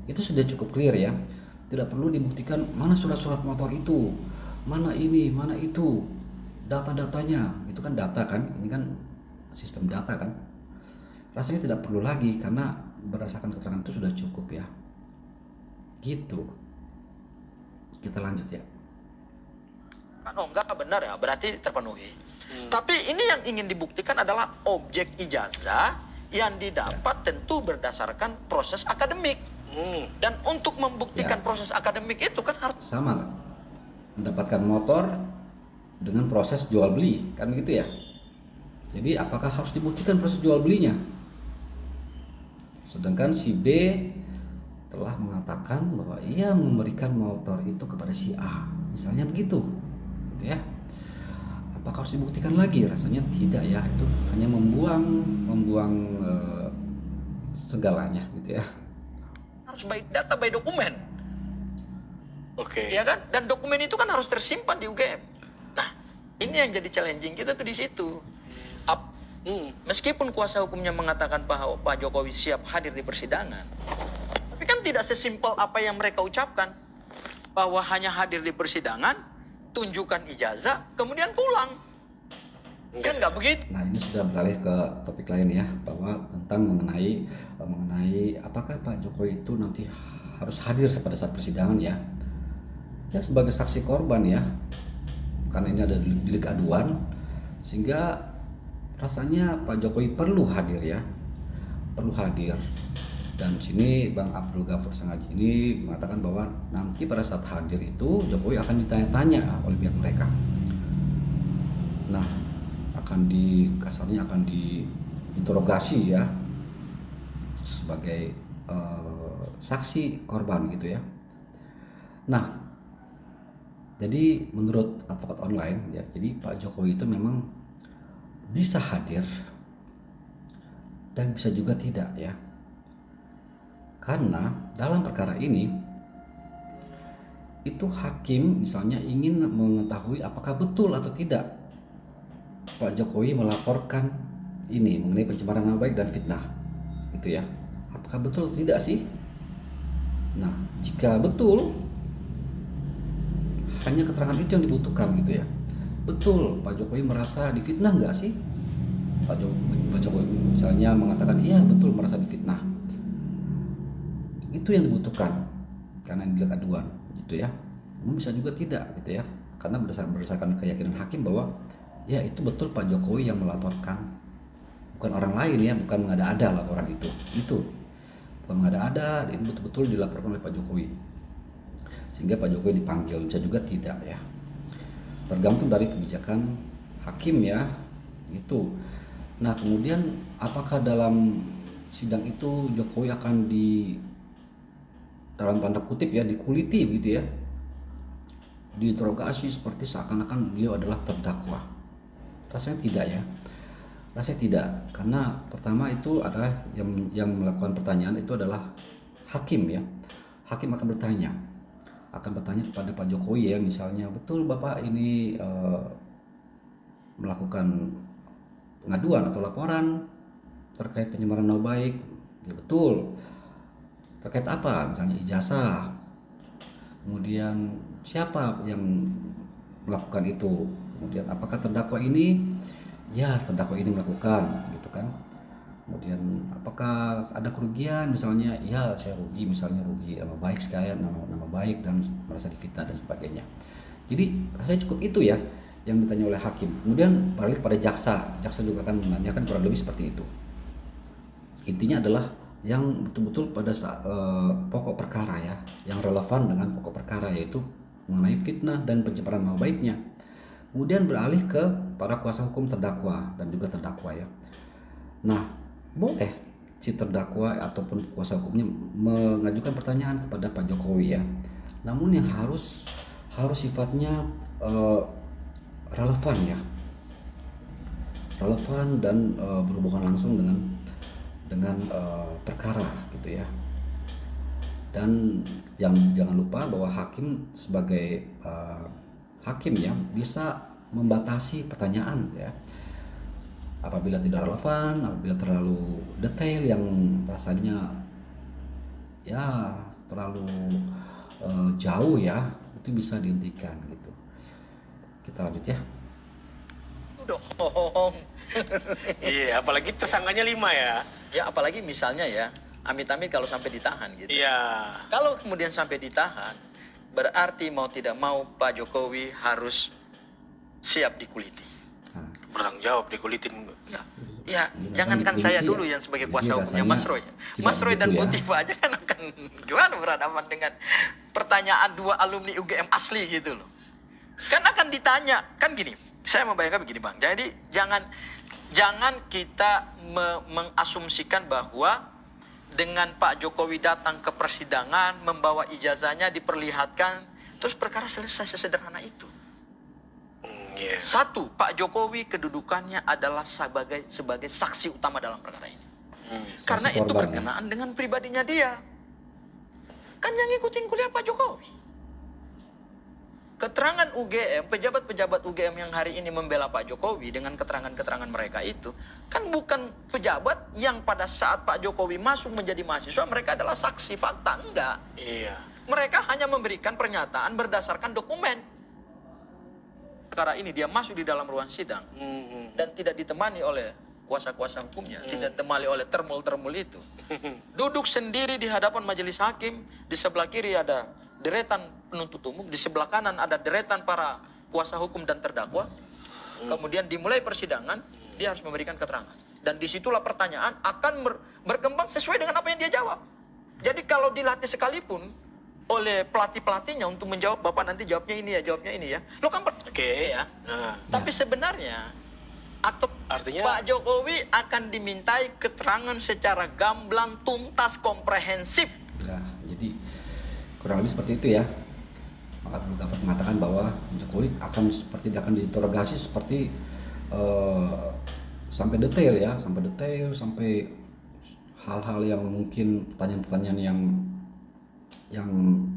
Itu sudah cukup clear ya, tidak perlu dibuktikan mana surat-surat motor itu, mana ini, mana itu, data-datanya. Itu kan data kan, ini kan sistem data kan. Rasanya tidak perlu lagi karena berdasarkan keterangan itu sudah cukup ya. Gitu. Kita lanjut ya. Oh enggak benar ya, berarti terpenuhi. Tapi ini yang ingin dibuktikan adalah objek ijazah yang didapat tentu berdasarkan proses akademik. Dan untuk membuktikan proses akademik itu kan harus sama kan? Mendapatkan motor dengan proses jual beli kan gitu ya. Jadi apakah harus dibuktikan proses jual belinya? Sedangkan si B telah mengatakan bahwa ia memberikan motor itu kepada si A, misalnya begitu, gitu ya. Apakah harus dibuktikan lagi? Rasanya tidak ya, itu hanya membuang segalanya, gitu ya. harus by data by dokumen. Oke. Ya kan? Dan dokumen itu kan harus tersimpan di UGM. Nah, ini yang jadi challenging kita tuh di situ. Meskipun kuasa hukumnya mengatakan bahwa Pak Jokowi siap hadir di persidangan, tapi kan tidak sesimpel apa yang mereka ucapkan, bahwa hanya hadir di persidangan, tunjukkan ijazah, kemudian pulang. Kan nggak begitu? Nah, ini sudah beralih ke topik lain ya, bahwa tentang mengenai apakah Pak Jokowi itu nanti harus hadir pada saat persidangan ya. Ya sebagai saksi korban ya. Karena ini ada delik aduan, sehingga rasanya Pak Jokowi perlu hadir ya. Perlu hadir. Dan sini Bang Abdul Ghafur Sangaji ini mengatakan bahwa nanti pada saat hadir itu Jokowi akan ditanya-tanya oleh pihak mereka. Nah, kasarnya akan diinterogasi ya sebagai saksi korban gitu ya. Nah, jadi menurut advokat online ya, jadi Pak Jokowi itu memang bisa hadir dan bisa juga tidak ya. Karena dalam perkara ini itu hakim misalnya ingin mengetahui apakah betul atau tidak Pak Jokowi melaporkan ini mengenai pencemaran nama baik dan fitnah, gitu ya. Apakah betul atau tidak sih? Nah, jika betul, hanya keterangan itu yang dibutuhkan, gitu ya. Betul, Pak Jokowi merasa difitnah nggak sih? Pak Jokowi misalnya mengatakan iya betul merasa difitnah. Itu yang dibutuhkan karena ini delik aduan, gitu ya. Namun bisa juga tidak, gitu ya. Karena berdasarkan keyakinan hakim bahwa ya itu betul Pak Jokowi yang melaporkan, bukan orang lain ya, bukan mengada-ada laporan itu bukan mengada-ada, ini betul-betul dilaporkan oleh Pak Jokowi, sehingga Pak Jokowi dipanggil. Bisa juga tidak ya, tergantung dari kebijakan hakim ya itu. Nah kemudian apakah dalam sidang itu Jokowi akan dalam tanda kutip ya dikuliti begitu ya, diinterogasi seperti seakan-akan beliau adalah terdakwa? Rasanya tidak ya, rasanya tidak, karena pertama itu adalah yang melakukan pertanyaan itu adalah hakim ya. Hakim akan bertanya kepada Pak Jokowi ya, misalnya betul Bapak ini melakukan pengaduan atau laporan terkait pencemaran nama baik, ya betul. Terkait apa? Misalnya ijazah. Kemudian siapa yang melakukan itu? Kemudian apakah terdakwa ini? Ya, terdakwa ini melakukan, gitu kan. Kemudian apakah ada kerugian? Misalnya, ya saya rugi, misalnya rugi nama baik sekalian, nama baik dan merasa difitnah dan sebagainya. Jadi rasanya cukup itu ya yang ditanya oleh hakim. Kemudian beralih pada jaksa juga akan menanyakan kurang lebih seperti itu. Intinya adalah yang betul-betul pada pokok perkara ya, yang relevan dengan pokok perkara, yaitu mengenai fitnah dan pencemaran nama baiknya. Kemudian beralih ke para kuasa hukum terdakwa dan juga terdakwa ya. Nah, boleh si terdakwa ataupun kuasa hukumnya mengajukan pertanyaan kepada Pak Jokowi ya. Namun yang harus sifatnya relevan ya, relevan dan berhubungan langsung dengan perkara gitu ya. Dan jangan lupa bahwa hakim sebagai hakim ya bisa membatasi pertanyaan ya apabila tidak relevan, apabila terlalu detail yang rasanya ya terlalu jauh ya, itu bisa dihentikan gitu. Kita lanjut ya. Dong. Iya, apalagi tersangkanya 5 ya. Ya apalagi misalnya ya, amit-amit kalau sampai ditahan gitu. Iya. Kalau kemudian sampai ditahan, berarti mau tidak mau Pak Jokowi harus siap dikuliti. Bertanggung jawab dikulitin. Ya, jangankan saya dulu yang sebagai kuasa hukumnya Mas Roy. Mas Roy dan Bu Tifa aja kan akan gimana berhadapan dengan pertanyaan dua alumni UGM asli gitu loh. Kan akan ditanya, kan gini. Saya membayangkan begini Bang. Jadi jangan kita mengasumsikan bahwa dengan Pak Jokowi datang ke persidangan membawa ijazahnya diperlihatkan terus perkara selesai sesederhana itu. Yeah. Satu, Pak Jokowi kedudukannya adalah sebagai saksi utama dalam perkara ini. Karena itu berkenaan dengan pribadinya dia. Kan yang ngikutin kuliah Pak Jokowi. Keterangan UGM, pejabat-pejabat UGM yang hari ini membela Pak Jokowi dengan keterangan-keterangan mereka itu, kan bukan pejabat yang pada saat Pak Jokowi masuk menjadi mahasiswa, mereka adalah saksi fakta, enggak. Iya. Mereka hanya memberikan pernyataan berdasarkan dokumen. Perkara ini dia masuk di dalam ruang sidang dan tidak ditemani oleh kuasa-kuasa hukumnya, tidak ditemani oleh termul-termul itu. Duduk sendiri di hadapan majelis hakim, di sebelah kiri ada deretan penuntut umum, di sebelah kanan ada deretan para kuasa hukum dan terdakwa. Kemudian dimulai persidangan, dia harus memberikan keterangan. Dan disitulah pertanyaan akan berkembang sesuai dengan apa yang dia jawab. Jadi kalau dilatih sekalipun oleh pelatih-pelatihnya untuk menjawab, Bapak nanti jawabnya ini ya. Lo kan ya. Tapi sebenarnya Artinya Pak Jokowi akan dimintai keterangan secara gamblang, tuntas, komprehensif. Nah, jadi kurang lebih seperti itu ya. Maka Bung Tafat mengatakan bahwa Jokowi akan diinterogasi seperti sampai detail ya, sampai hal-hal yang mungkin pertanyaan-pertanyaan yang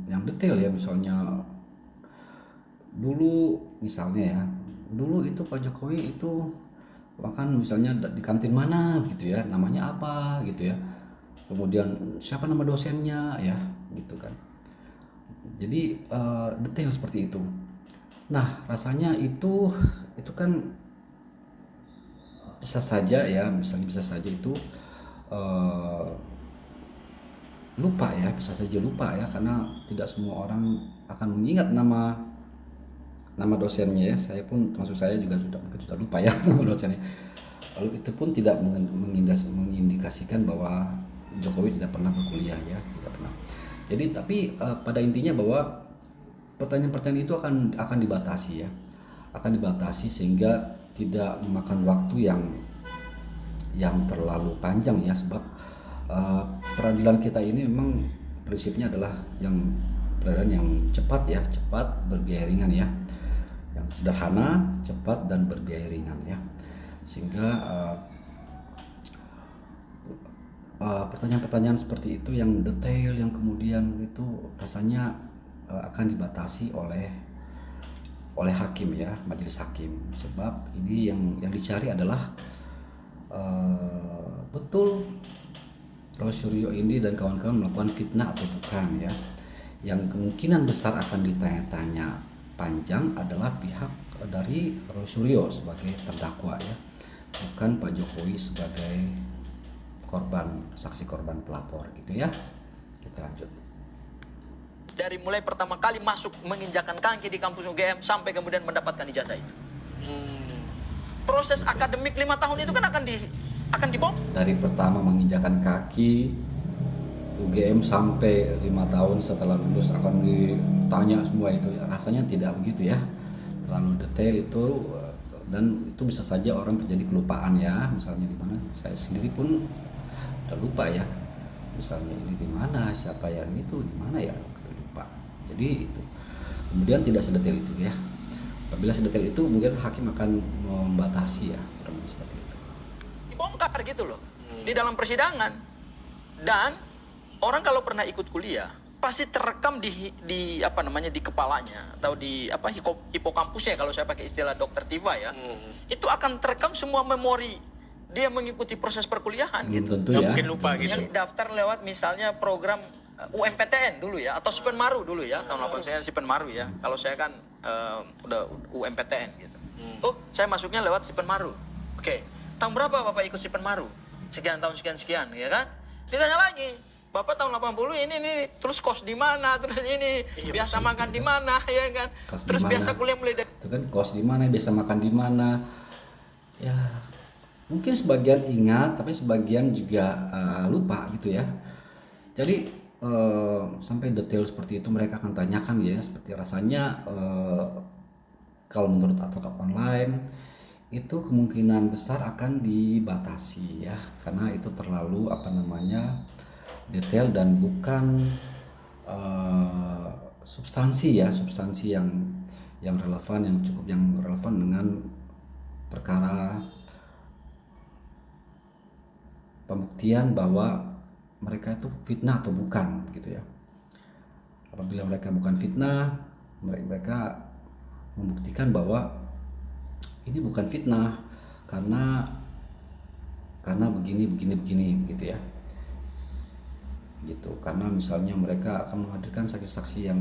yang detail ya, misalnya dulu misalnya ya, dulu itu Pak Jokowi itu makan misalnya di kantin mana gitu ya, namanya apa gitu ya, kemudian siapa nama dosennya ya gitu kan. Jadi detail seperti itu. Nah rasanya itu kan bisa saja ya, misalnya bisa saja itu lupa ya, bisa saja lupa ya, karena tidak semua orang akan mengingat nama dosennya ya. Saya pun termasuk saya juga sudah lupa ya nama dosennya. Lalu itu pun tidak mengindikasikan bahwa Jokowi tidak pernah berkuliah ya, tidak pernah. Jadi tapi pada intinya bahwa pertanyaan-pertanyaan itu akan dibatasi ya, akan dibatasi sehingga tidak memakan waktu yang terlalu panjang ya, sebab peradilan kita ini memang prinsipnya adalah peradilan yang cepat ya, cepat berbiaya ringan ya, yang sederhana, cepat dan berbiaya ringan ya, sehingga pertanyaan-pertanyaan seperti itu yang detail, yang kemudian itu rasanya akan dibatasi oleh hakim ya, majelis hakim, sebab ini yang dicari adalah betul Roy Suryo ini dan kawan-kawan melakukan fitnah atau bukan ya. Yang kemungkinan besar akan ditanya-tanya panjang adalah pihak dari Roy Suryo sebagai terdakwa ya, bukan Pak Jokowi sebagai korban, saksi korban pelapor gitu ya. Kita lanjut. Dari mulai pertama kali masuk menginjakan kaki di kampus UGM sampai kemudian mendapatkan ijazah itu. Proses akademik 5 tahun itu kan akan dibom. Dari pertama menginjakan kaki UGM sampai 5 tahun setelah lulus akan ditanya semua itu, rasanya tidak begitu ya, terlalu detail itu, dan itu bisa saja orang terjadi kelupaan ya, misalnya di mana, saya sendiri pun udah lupa ya, misalnya ini di mana, siapa yang itu di mana ya, gitu, lupa. Jadi itu kemudian tidak sedetail itu ya. Apabila sedetail itu mungkin hakim akan membatasi ya, kurang lebih seperti itu. Dibongkar gitu loh di dalam persidangan. Dan orang kalau pernah ikut kuliah pasti terekam di apa namanya, di kepalanya atau di apa, hipokampusnya kalau saya pakai istilah Dokter Tiva ya. Itu akan terekam semua memori dia mengikuti proses perkuliahan gitu. Tentu Nggak ya. mungkin lupa gitu. Yang daftar lewat misalnya program UMPTN dulu ya, atau Sipenmaru dulu ya, tahun 8 saya Sipenmaru ya. Kalau saya kan udah UMPTN gitu. Oh, saya masuknya lewat Sipenmaru. Oke. Tahun berapa Bapak ikut Sipenmaru? Sekian tahun sekian ya kan? Ditanya lagi, Bapak tahun 80 ini terus kos di mana? Terus ini biasa makan di mana ya kan? Kos Terus di biasa mana? kuliah mulai dari Itu kan kos di mana, biasa makan di mana. Ya, mungkin sebagian ingat tapi sebagian juga lupa gitu ya. Jadi sampai detail seperti itu mereka akan tanyakan ya, seperti rasanya kalau menurut advokat online itu kemungkinan besar akan dibatasi ya, karena itu terlalu apa namanya, detail dan bukan substansi ya, substansi yang relevan, yang relevan dengan perkara pembuktian bahwa mereka itu fitnah atau bukan gitu ya. Apabila mereka bukan fitnah, mereka membuktikan bahwa ini bukan fitnah karena begini gitu ya. Gitu. Karena misalnya mereka akan menghadirkan saksi-saksi yang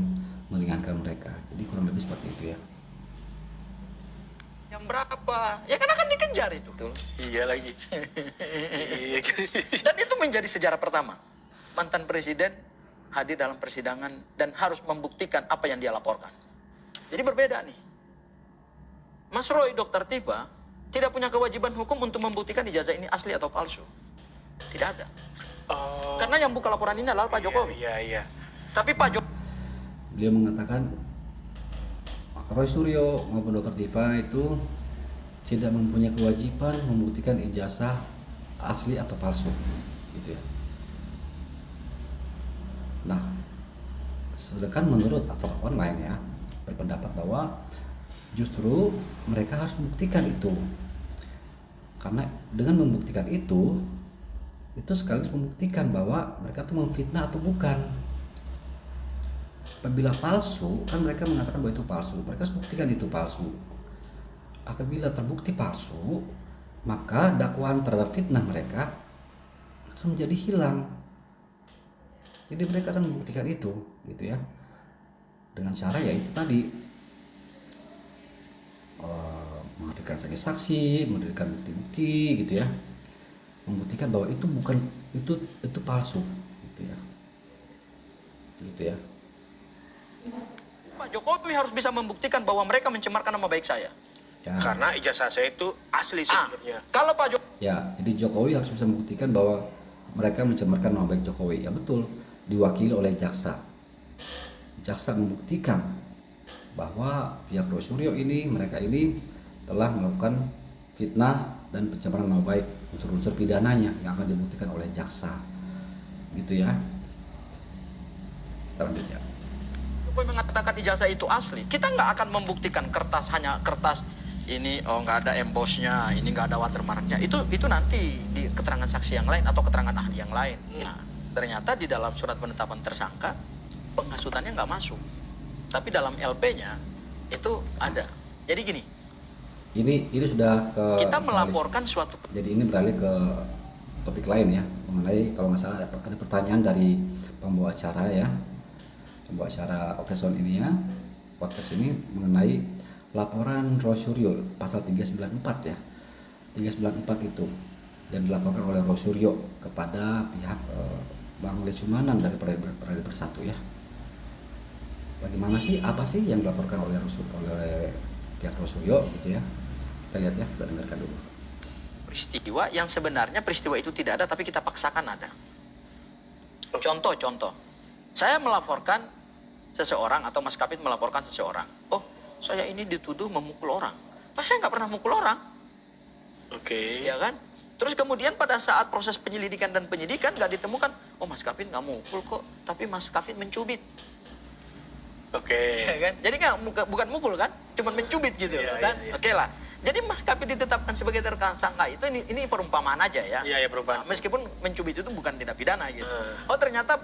meringankan mereka. Jadi kurang lebih seperti itu ya. yang berapa? Ya kan akan dikejar itu. Iya lagi. Iya. Dan itu menjadi sejarah pertama. Mantan presiden hadir dalam persidangan dan harus membuktikan apa yang dia laporkan. Jadi berbeda nih. Mas Roy, Dr. Tiva, tidak punya kewajiban hukum untuk membuktikan ijazah ini asli atau palsu. Tidak ada. Oh. Karena yang buka laporan ini adalah Pak Jokowi. Iya. Tapi Pak Jokowi Beliau mengatakan Roy Suryo maupun Dr. Tiva itu tidak mempunyai kewajiban membuktikan ijazah asli atau palsu, gitu ya. Nah, sedangkan menurut advokat online ya berpendapat bahwa justru mereka harus membuktikan itu, karena dengan membuktikan itu itu sekaligus membuktikan bahwa mereka tuh memfitnah atau bukan. Apabila palsu, kan mereka mengatakan bahwa itu palsu, mereka harus buktikan itu palsu. Apabila terbukti palsu, maka dakwaan terhadap fitnah mereka akan menjadi hilang. Jadi mereka akan membuktikan itu, gitu ya, dengan cara ya itu tadi, menghadirkan saksi-saksi, menghadirkan bukti-bukti, gitu ya, membuktikan bahwa itu bukan itu palsu, gitu ya, gitu ya. Pak Jokowi harus bisa membuktikan bahwa mereka mencemarkan nama baik saya. Ya. Karena ijazah saya itu asli sebenarnya. Kalau Pak Jokowi Ya, jadi Jokowi harus bisa membuktikan bahwa mereka mencemarkan nama baik Jokowi. Ya betul, diwakili oleh jaksa. Jaksa membuktikan bahwa pihak Roy Suryo ini, mereka ini telah melakukan fitnah dan pencemaran nama baik, unsur-unsur pidananya yang akan dibuktikan oleh jaksa. Gitu ya. Kita lanjut ya. mengatakan ijazah itu asli, kita nggak akan membuktikan kertas, hanya kertas ini nggak ada embossnya, ini nggak ada watermarknya. Itu nanti di keterangan saksi yang lain atau keterangan ahli yang lain. Nah, ternyata di dalam surat penetapan tersangka penghasutannya nggak masuk, tapi dalam LP-nya itu ada. Jadi gini, Ini sudah ke kita melaporkan suatu. Jadi ini beralih ke topik lain ya, mengenai kalau nggak salah ada pertanyaan dari pembawa acara ya, pembawa acara Okeson ini ya, podcast ini mengenai laporan Roy Suryo pasal 394 ya, 394 itu yang dilaporkan oleh Roy Suryo kepada pihak Bang Lecumanan dari Peradi Bersatu ya. Bagaimana sih, apa sih yang dilaporkan oleh pihak Roy Suryo gitu ya? Kita lihat ya, kita dengarkan dulu. Peristiwa yang sebenarnya peristiwa itu tidak ada, tapi kita paksakan ada. Contoh, saya melaporkan seseorang atau Mas Kapit melaporkan seseorang. Oh, saya ini dituduh memukul orang. Pas saya nggak pernah mukul orang. Oke. Ya kan? Terus kemudian pada saat proses penyelidikan dan penyidikan nggak ditemukan, oh Mas Kapit nggak mukul kok, tapi Mas Kapit mencubit. Oke. Ya kan? Jadi bukan mukul kan, cuma mencubit gitu kan? Iya. Oke lah. Jadi Mas Kapit ditetapkan sebagai tersangka itu ini perumpamaan aja ya. Iya, perumpamaan. Nah, meskipun mencubit itu bukan tindak pidana gitu. Oh ternyata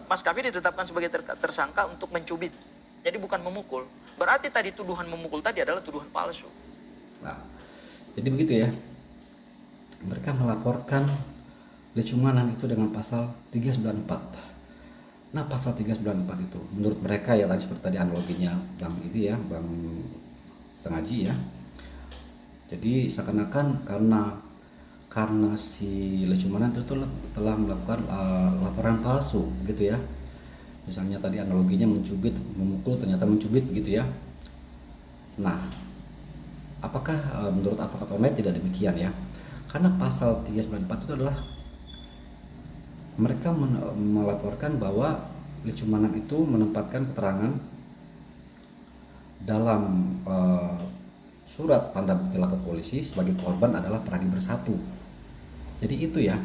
Mas Kapit ditetapkan sebagai tersangka untuk mencubit. Jadi bukan memukul. Berarti tadi tuduhan memukul tadi adalah tuduhan palsu. Nah, jadi begitu ya. Mereka melaporkan Lecumanan itu dengan pasal 394. Nah, pasal 394 itu menurut mereka ya, tadi seperti tadi analoginya Bang itu ya, Bang Sengaji ya. Jadi seakan-akan karena si Lecumanan itu telah melakukan laporan palsu gitu ya. Misalnya tadi analoginya mencubit, memukul, ternyata mencubit begitu ya. Nah, apakah menurut advokat online tidak demikian ya? Karena pasal 394 itu adalah mereka melaporkan bahwa Lecumanan itu menempatkan keterangan dalam surat tanda bukti lapor polisi sebagai korban adalah Peradi Bersatu. Jadi itu ya,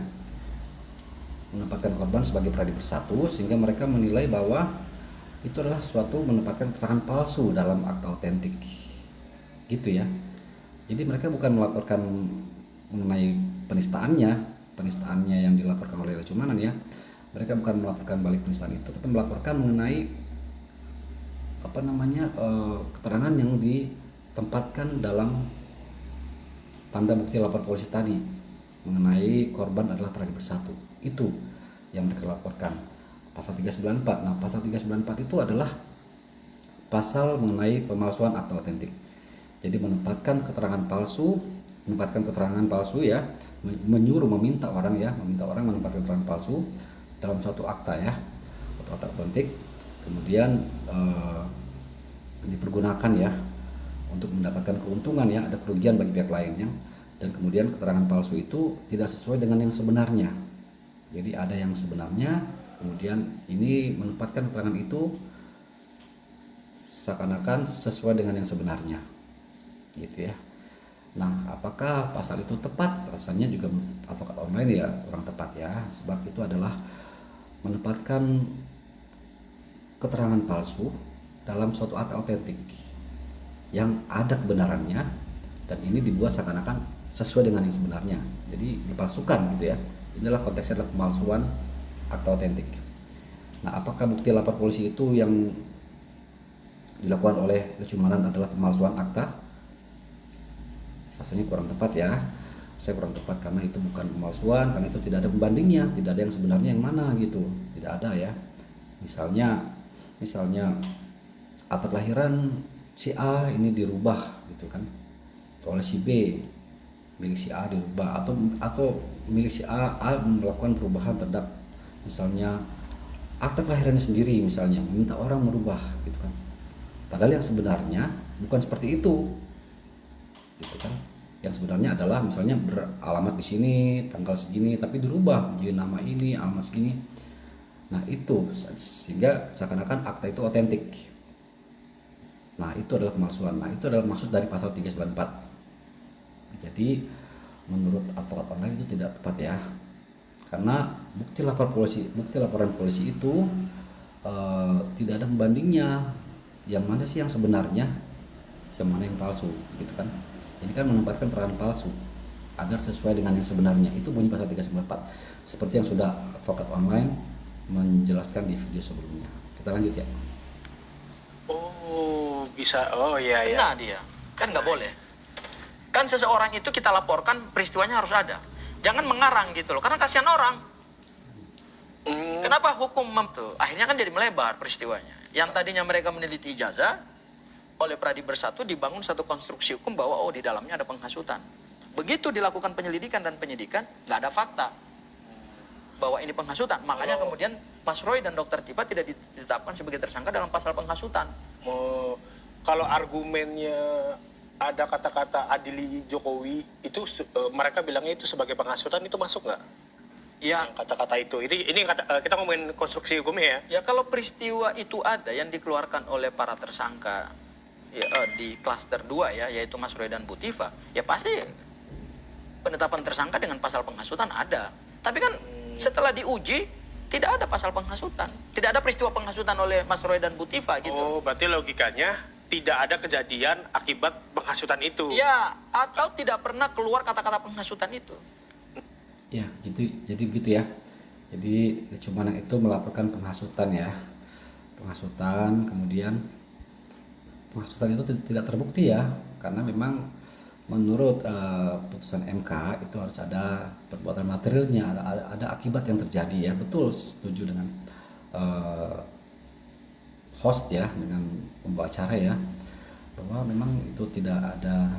menempatkan korban sebagai Peradi Bersatu, sehingga mereka menilai bahwa itu adalah suatu menempatkan keterangan palsu dalam akta otentik gitu ya. Jadi mereka bukan melaporkan mengenai penistaannya yang dilaporkan oleh Lecumanan ya. Mereka bukan melaporkan balik penistaan itu, tapi melaporkan mengenai keterangan yang ditempatkan dalam tanda bukti lapor polisi tadi mengenai korban adalah Peradi Bersatu. Itu yang mereka laporkan, pasal 394. Nah, pasal 394 itu adalah pasal mengenai pemalsuan akta otentik. Jadi menempatkan keterangan palsu ya, meminta orang menempatkan keterangan palsu dalam suatu akta ya, atau akta otentik, kemudian dipergunakan ya untuk mendapatkan keuntungan ya, ada kerugian bagi pihak lainnya, dan kemudian keterangan palsu itu tidak sesuai dengan yang sebenarnya. Jadi ada yang sebenarnya, kemudian ini menempatkan keterangan itu seakan-akan sesuai dengan yang sebenarnya, gitu ya. Nah, apakah pasal itu tepat? Rasanya juga advokat online ya kurang tepat ya, sebab itu adalah menempatkan keterangan palsu dalam suatu akta otentik yang ada kebenarannya, dan ini dibuat seakan-akan sesuai dengan yang sebenarnya. Jadi dipalsukan gitu ya. Inilah konteksnya adalah pemalsuan akta otentik. Nah, apakah bukti lapor polisi itu yang dilakukan oleh Lecumanan adalah pemalsuan akta? Rasanya kurang tepat ya. Saya kurang tepat karena itu bukan pemalsuan, karena itu tidak ada pembandingnya, tidak ada yang sebenarnya yang mana gitu. Tidak ada ya. Misalnya akta kelahiran si A ini dirubah gitu kan oleh si B, milik si A dirubah, atau milik si A melakukan perubahan terhadap misalnya akta kelahirannya sendiri, misalnya meminta orang merubah gitu kan, padahal yang sebenarnya bukan seperti itu gitu kan. Yang sebenarnya adalah misalnya beralamat di sini tanggal segini tapi dirubah menjadi nama ini, alamat segini. Nah itu sehingga seakan-akan akta itu otentik. Nah itu adalah pemalsuan. Nah itu adalah maksud dari pasal 394. Jadi menurut advokat online itu tidak tepat ya, karena bukti laporan polisi itu tidak ada pembandingnya. Yang mana sih yang sebenarnya, yang mana yang palsu, gitu kan? Ini kan menempatkan peran palsu agar sesuai dengan yang sebenarnya. Itu bunyi pasal 394. Seperti yang sudah advokat online menjelaskan di video sebelumnya. Kita lanjut ya. Oh, bisa. Oh iya ya. Kena dia. Kan nggak boleh. Kan seseorang itu kita laporkan peristiwanya harus ada. Jangan mengarang gitu loh. Karena kasihan orang. Kenapa hukum tuh? Akhirnya kan jadi melebar peristiwanya. Yang tadinya mereka meneliti ijazah, oleh Pradi Bersatu dibangun satu konstruksi hukum bahwa di dalamnya ada penghasutan. Begitu dilakukan penyelidikan dan penyidikan, nggak ada fakta bahwa ini penghasutan. Makanya kemudian Mas Roy dan Dr. Tipa tidak ditetapkan sebagai tersangka dalam pasal penghasutan. Kalau argumennya ada kata-kata adili Jokowi, itu mereka bilangnya itu sebagai penghasutan, itu masuk nggak? Ya, Kata-kata itu. Ini kita ngomongin konstruksi hukumnya ya. ya kalau peristiwa itu ada yang dikeluarkan oleh para tersangka ya, di klaster 2 ya, yaitu Mas Roy dan Bu Tifa, ya pasti penetapan tersangka dengan pasal penghasutan ada. Tapi kan setelah diuji tidak ada pasal penghasutan, tidak ada peristiwa penghasutan oleh Mas Roy dan Bu Tifa gitu. Oh, berarti logikanya tidak ada kejadian akibat penghasutan itu. Ya, atau tidak pernah keluar kata-kata penghasutan itu. Ya, gitu. Jadi begitu ya. Jadi Lecumanan itu melaporkan penghasutan ya. Penghasutan, kemudian penghasutan itu tidak terbukti ya, karena memang menurut putusan MK itu harus ada perbuatan materialnya, ada akibat yang terjadi ya. Betul, setuju dengan host ya, dengan pembawa acara ya, bahwa memang itu tidak ada,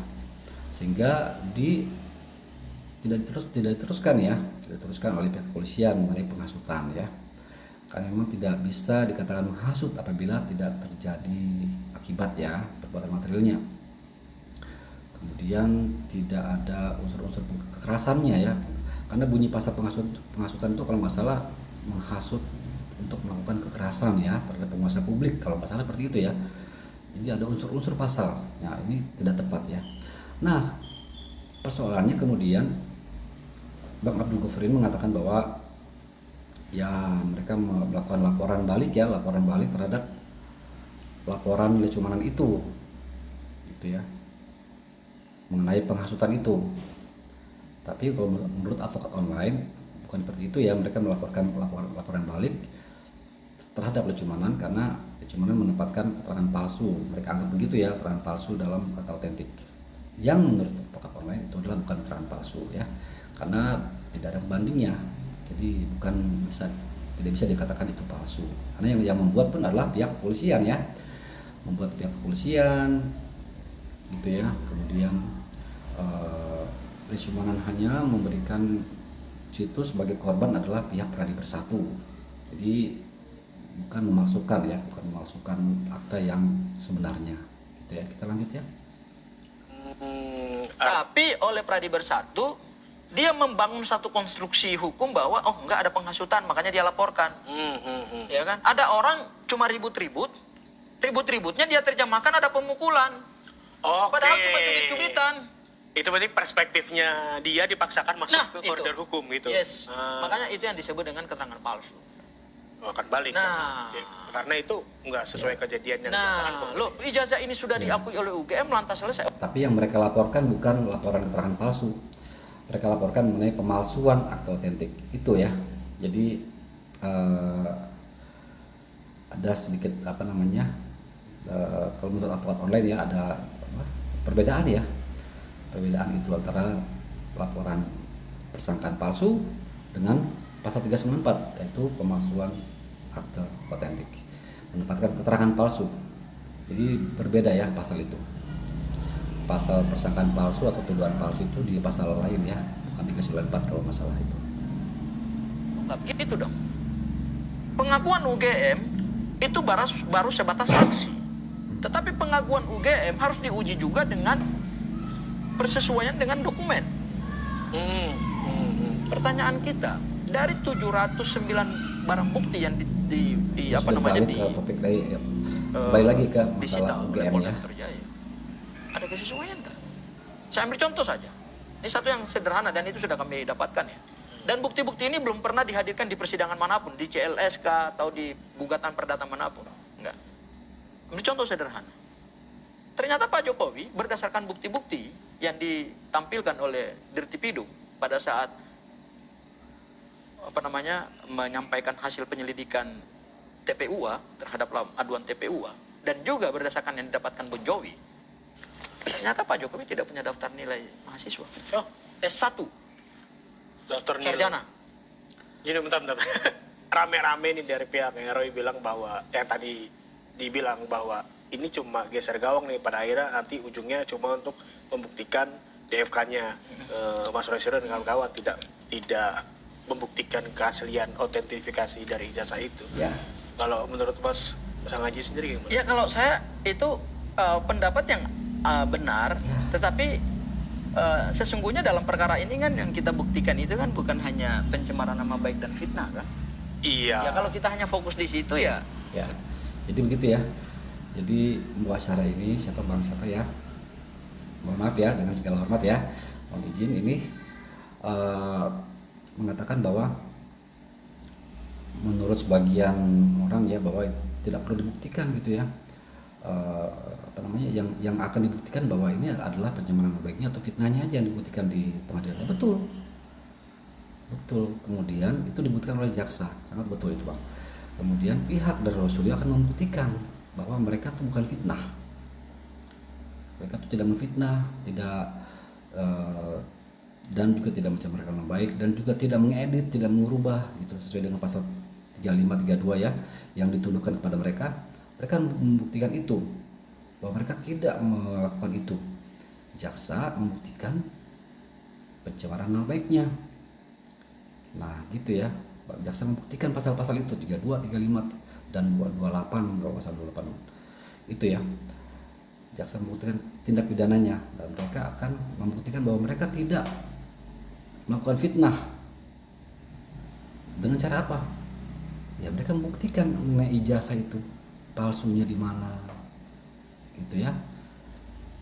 sehingga tidak diteruskan oleh pihak kepolisian mengenai penghasutan ya, karena memang tidak bisa dikatakan menghasut apabila tidak terjadi akibat ya, perbuatan materialnya. Kemudian tidak ada unsur-unsur kekerasannya ya, karena bunyi pasal penghasutan itu kalau nggak salah menghasut untuk melakukan kekerasan ya terhadap penguasa publik, kalau nggak salah seperti itu ya. Jadi ada unsur-unsur pasal. Nah ini tidak tepat ya. Nah persoalannya kemudian Bang Abdul Ghafarin mengatakan bahwa ya mereka melakukan laporan balik terhadap laporan Lecumanan itu gitu ya, mengenai penghasutan itu. Tapi kalau menurut advokat online bukan seperti itu ya, mereka melaporkan laporan balik terhadap Lecumanan karena Lecumanan menempatkan keterangan palsu. Mereka anggap begitu ya, keterangan palsu dalam kata otentik. Yang menurut advokat online itu adalah bukan keterangan palsu ya, karena tidak ada pembandingnya. Jadi tidak bisa dikatakan itu palsu. Karena yang membuat pun adalah pihak kepolisian ya, membuat pihak kepolisian gitu ya. Kemudian Lecumanan hanya memberikan situ sebagai korban adalah pihak Pradi Bersatu. Jadi bukan memalsukan akta yang sebenarnya gitu ya. Kita lanjut ya. Tapi oleh Pradi Bersatu dia membangun satu konstruksi hukum bahwa enggak ada penghasutan, makanya dia laporkan. Ya kan? Ada orang cuma ribut-ributnya dia terjemahkan ada pemukulan. Padahal cuma cubit-cubitan. Itu berarti perspektifnya dia dipaksakan masuk ke koridor hukum gitu. Yes. Makanya itu yang disebut dengan keterangan palsu. akan balik. Nah. Ya, karena itu nggak sesuai kejadian yang dinyatakan Nah, pemerintah. lo ijazah ini sudah diakui oleh UGM lantas selesai. Tapi yang mereka laporkan bukan laporan keterangan palsu. Mereka laporkan mengenai pemalsuan akte otentik itu ya. Jadi ada sedikit kalau menurut advokat online ya ada perbedaan ya. Perbedaan itu antara laporan persangkaan palsu dengan pasal 394 yaitu pemalsuan akte otentik, menempatkan keterangan palsu. Jadi berbeda ya pasal itu. Pasal persangkaan palsu atau tuduhan palsu itu di pasal lain ya, bukan 394 kalau masalah itu. Enggak begitu dong. Pengakuan UGM itu baru sebatas saksi. Tetapi pengakuan UGM harus diuji juga dengan persesuaian dengan dokumen. Pertanyaan kita, dari 709 barang bukti yang Ke topik lain, kembali lagi ke disita masalah oleh UGM Polda ya. Metro Jaya. Ada kesesuaian nggak? Saya ambil contoh saja. Ini satu yang sederhana dan itu sudah kami dapatkan ya. Dan bukti-bukti ini belum pernah dihadirkan di persidangan manapun, di CLSK atau di gugatan perdata manapun. Enggak. Ambil contoh sederhana. Ternyata Pak Jokowi berdasarkan bukti-bukti yang ditampilkan oleh Dirtipidum pada saat menyampaikan hasil penyelidikan TPUA terhadap aduan TPUA dan juga berdasarkan yang didapatkan Bon Jovi. Ternyata Pak Jokowi tidak punya daftar nilai mahasiswa. Oh, S1, daftar nilai. sarjana. Jadi bentar. Rame-rame nih dari pihak Roy bilang bahwa yang tadi dibilang bahwa ini cuma geser gawang nih, pada akhirnya nanti ujungnya cuma untuk membuktikan DFK-nya Mas Roy Suryo dan kawan-kawan, tidak membuktikan keaslian autentifikasi dari ijazah itu. Ya. Kalau menurut Mas Sangaji sendiri gimana? Ya kalau saya itu pendapat yang benar, tetapi sesungguhnya dalam perkara ini kan yang kita buktikan itu kan bukan hanya pencemaran nama baik dan fitnah kan? Iya. Ya kalau kita hanya fokus di situ ya. Ya. Jadi begitu ya. Jadi muasyarah ini siapa ya? Mohon maaf ya, dengan segala hormat ya. Mohon izin ini mengatakan bahwa menurut sebagian orang ya bahwa tidak perlu dibuktikan gitu ya. Yang akan dibuktikan bahwa ini adalah pencemaran nama baiknya atau fitnahnya aja yang dibuktikan di pengadilan. Betul. Kemudian itu dibuktikan oleh jaksa, sangat betul itu Bang. Kemudian pihak dari Roy akan membuktikan bahwa mereka itu bukan fitnah. Mereka itu tidak memfitnah, dan juga tidak mencemarkan nama baik, dan juga tidak mengedit, tidak mengubah gitu sesuai dengan pasal 3532 ya yang dituduhkan kepada mereka. Mereka membuktikan itu bahwa mereka tidak melakukan itu. Jaksa membuktikan pencemaran nama baiknya. Nah, gitu ya. Jaksa membuktikan pasal-pasal itu 32, 35 dan 28 kalau pasal 28. Itu ya. Jaksa membuktikan tindak pidananya dan mereka akan membuktikan bahwa mereka tidak melakukan fitnah. Dengan cara apa? Ya mereka membuktikan mengenai ijazah itu palsunya di mana, gitu ya,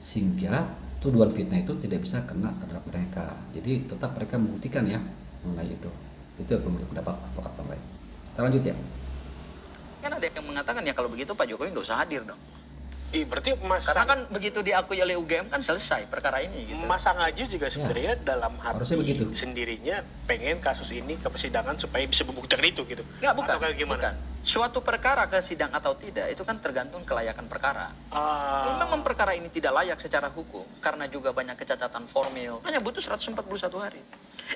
sehingga tuduhan fitnah itu tidak bisa kena terhadap mereka. Jadi tetap mereka membuktikan ya mengenai itu. Itu yang menurut pendapat advokat yang lain. Kita lanjut ya. Kan ada yang mengatakan ya kalau begitu Pak Jokowi nggak usah hadir dong. Berarti Mas Karena kan begitu diakui oleh UGM kan selesai perkara ini gitu. Mas Sangaji juga sebenarnya dalam harusnya hati begitu. sendirinya pengen kasus ini ke persidangan supaya bisa membuktikan itu gitu. Enggak, bukan. Atau kayak gimana? Bukan. Suatu perkara ke sidang atau tidak itu kan tergantung kelayakan perkara. Kalau memang perkara ini tidak layak secara hukum karena juga banyak kecacatan formil, hanya butuh 141 hari.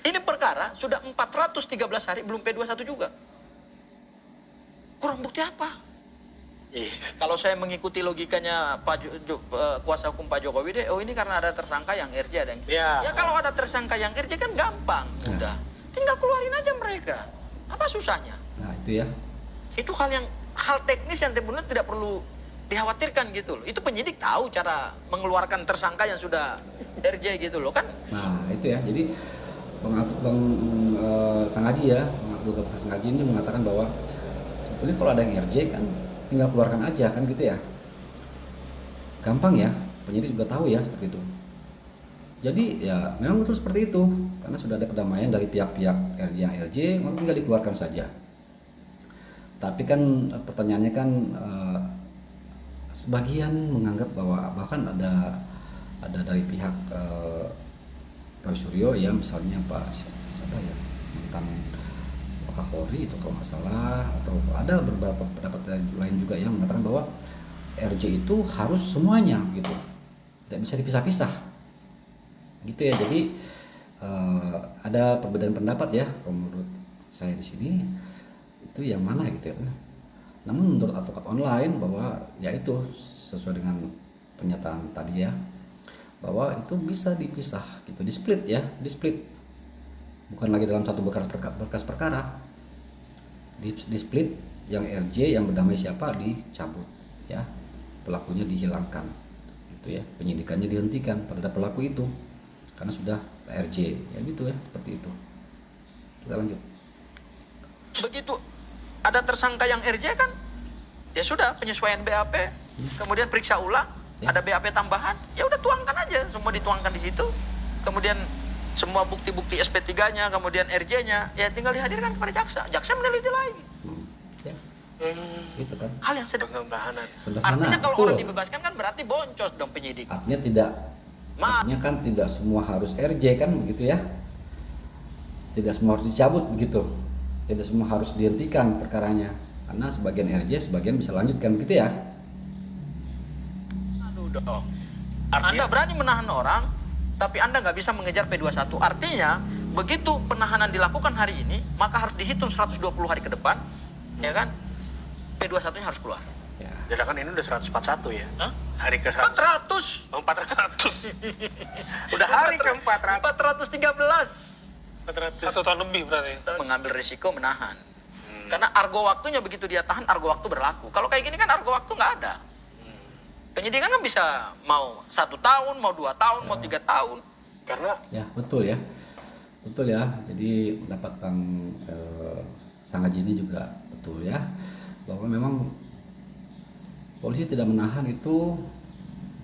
Ini perkara sudah 413 hari belum P21 juga. Kurang bukti apa? Yes. Kalau saya mengikuti logikanya kuasa hukum Pak Jokowi deh, ini karena ada tersangka yang RJ ada yang... Ya. Ya kalau ada tersangka yang RJ kan gampang, udah. Tinggal keluarin aja mereka. Apa susahnya? Nah, itu ya. Itu hal teknis yang sebenarnya tidak perlu dikhawatirkan gitu loh. Itu penyidik tahu cara mengeluarkan tersangka yang sudah RJ gitu loh kan. Nah, itu ya. Jadi Bang Sangaji ya, Bang Sangaji ini mengatakan bahwa sebetulnya kalau ada yang RJ kan tinggal keluarkan aja kan gitu ya. Gampang ya, penyidik juga tahu ya seperti itu. Jadi ya memang betul seperti itu karena sudah ada perdamaian dari pihak-pihak RJ, maka tinggal dikeluarkan saja. Tapi kan pertanyaannya kan sebagian menganggap bahwa bahkan ada dari pihak Roy Suryo ya, misalnya Pak siapa ya, mantan Kapolri itu kalau nggak salah, atau ada beberapa pendapat lain juga yang mengatakan bahwa RJ itu harus semuanya gitu, tidak bisa dipisah-pisah gitu ya. Jadi ada perbedaan pendapat ya kalau menurut saya di sini itu yang mana gitu ya. Namun menurut advokat online bahwa ya itu sesuai dengan pernyataan tadi ya, bahwa itu bisa dipisah gitu, di split ya, di split, bukan lagi dalam satu berkas perkara, di split. Yang RJ yang bernama siapa dicabut ya, pelakunya dihilangkan gitu ya, penyidikannya dihentikan terhadap pelaku itu karena sudah RJ ya gitu ya, seperti itu. Kita lanjut. Begitu ada tersangka yang RJ kan, ya sudah penyesuaian BAP, kemudian periksa ulang, ada BAP tambahan, ya udah tuangkan aja, semua dituangkan di situ. Kemudian semua bukti-bukti SP3-nya, kemudian RJ-nya, ya tinggal dihadirkan kepada jaksa. Jaksa meneliti lagi. Ya. Itu kan. Hal yang sederhana. Artinya kalau betul. orang dibebaskan kan berarti boncos dong penyidik. Artinya kan tidak semua harus RJ kan begitu ya. Tidak semua harus dicabut begitu. Tidak semua harus dihentikan perkaranya. Karena sebagian RJ, sebagian bisa lanjutkan begitu ya. Aduh dong. Anda berani menahan orang, tapi Anda nggak bisa mengejar P21. Artinya, begitu penahanan dilakukan hari ini, maka harus dihitung 120 hari ke depan, ya kan? P21-nya harus keluar. Ya. Sedangkan ini udah 141 ya. Hah? Hari ke 100. 400. Oh, 400. Udah hari ke 400. 413. 400. 1 tahun lebih berarti. Mengambil risiko menahan. Karena argo waktunya begitu dia tahan, argo waktu berlaku. Kalau kayak gini kan argo waktu nggak ada. Penyidikan kan bisa mau 1 tahun, mau 2 tahun, mau 3 tahun. Karena Ya, betul ya. Betul ya. Jadi pendapat Bang Sangaji ini juga betul ya. Bahwa memang polisi tidak menahan itu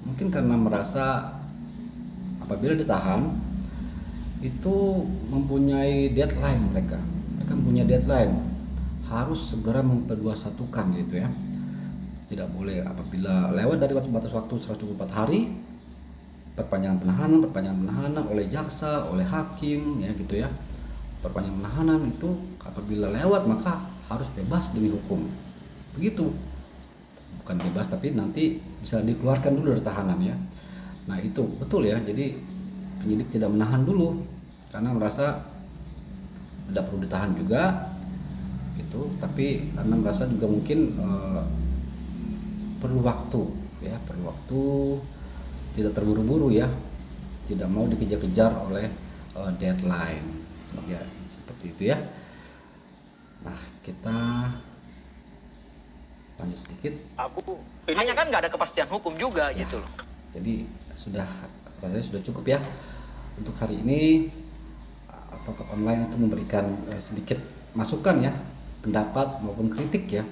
mungkin karena merasa apabila ditahan itu mempunyai deadline mereka mempunyai deadline, harus segera memper21kan gitu ya. Tidak boleh apabila lewat dari batas waktu 124 hari perpanjangan penahanan oleh jaksa, oleh hakim ya gitu ya. Perpanjangan penahanan itu apabila lewat maka harus bebas demi hukum. Begitu. Bukan bebas tapi nanti bisa dikeluarkan dulu dari tahanan ya. Nah, itu betul ya. Jadi penyidik tidak menahan dulu karena merasa tidak perlu ditahan juga gitu, tapi karena merasa juga mungkin perlu waktu ya, tidak terburu-buru ya, tidak mau dikejar-kejar oleh deadline ya, seperti itu ya. Nah, kita lanjut sedikit. Hanya kan nggak ada kepastian hukum juga Ya. gitu loh. Jadi rasanya sudah cukup ya untuk hari ini. Advokat online itu memberikan sedikit masukan ya, pendapat maupun kritik ya,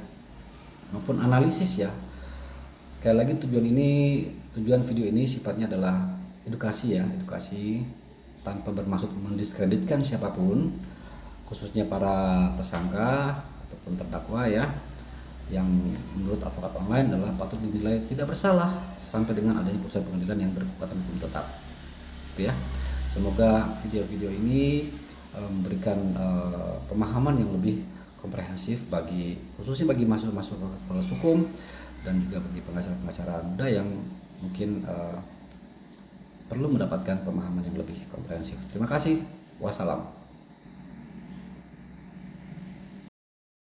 maupun analisis ya. Sekali lagi tujuan video ini sifatnya adalah edukasi ya, edukasi tanpa bermaksud mendiskreditkan siapapun, khususnya para tersangka ataupun terdakwa ya, yang menurut advokat online adalah patut dinilai tidak bersalah sampai dengan adanya putusan pengadilan yang berkekuatan hukum tetap. Gitu ya. Semoga video-video ini memberikan pemahaman yang lebih komprehensif khususnya bagi mahasiswa fakultas hukum dan juga bagi pengacara-pengacara muda yang mungkin perlu mendapatkan pemahaman yang lebih komprehensif. Terima kasih. Wassalam.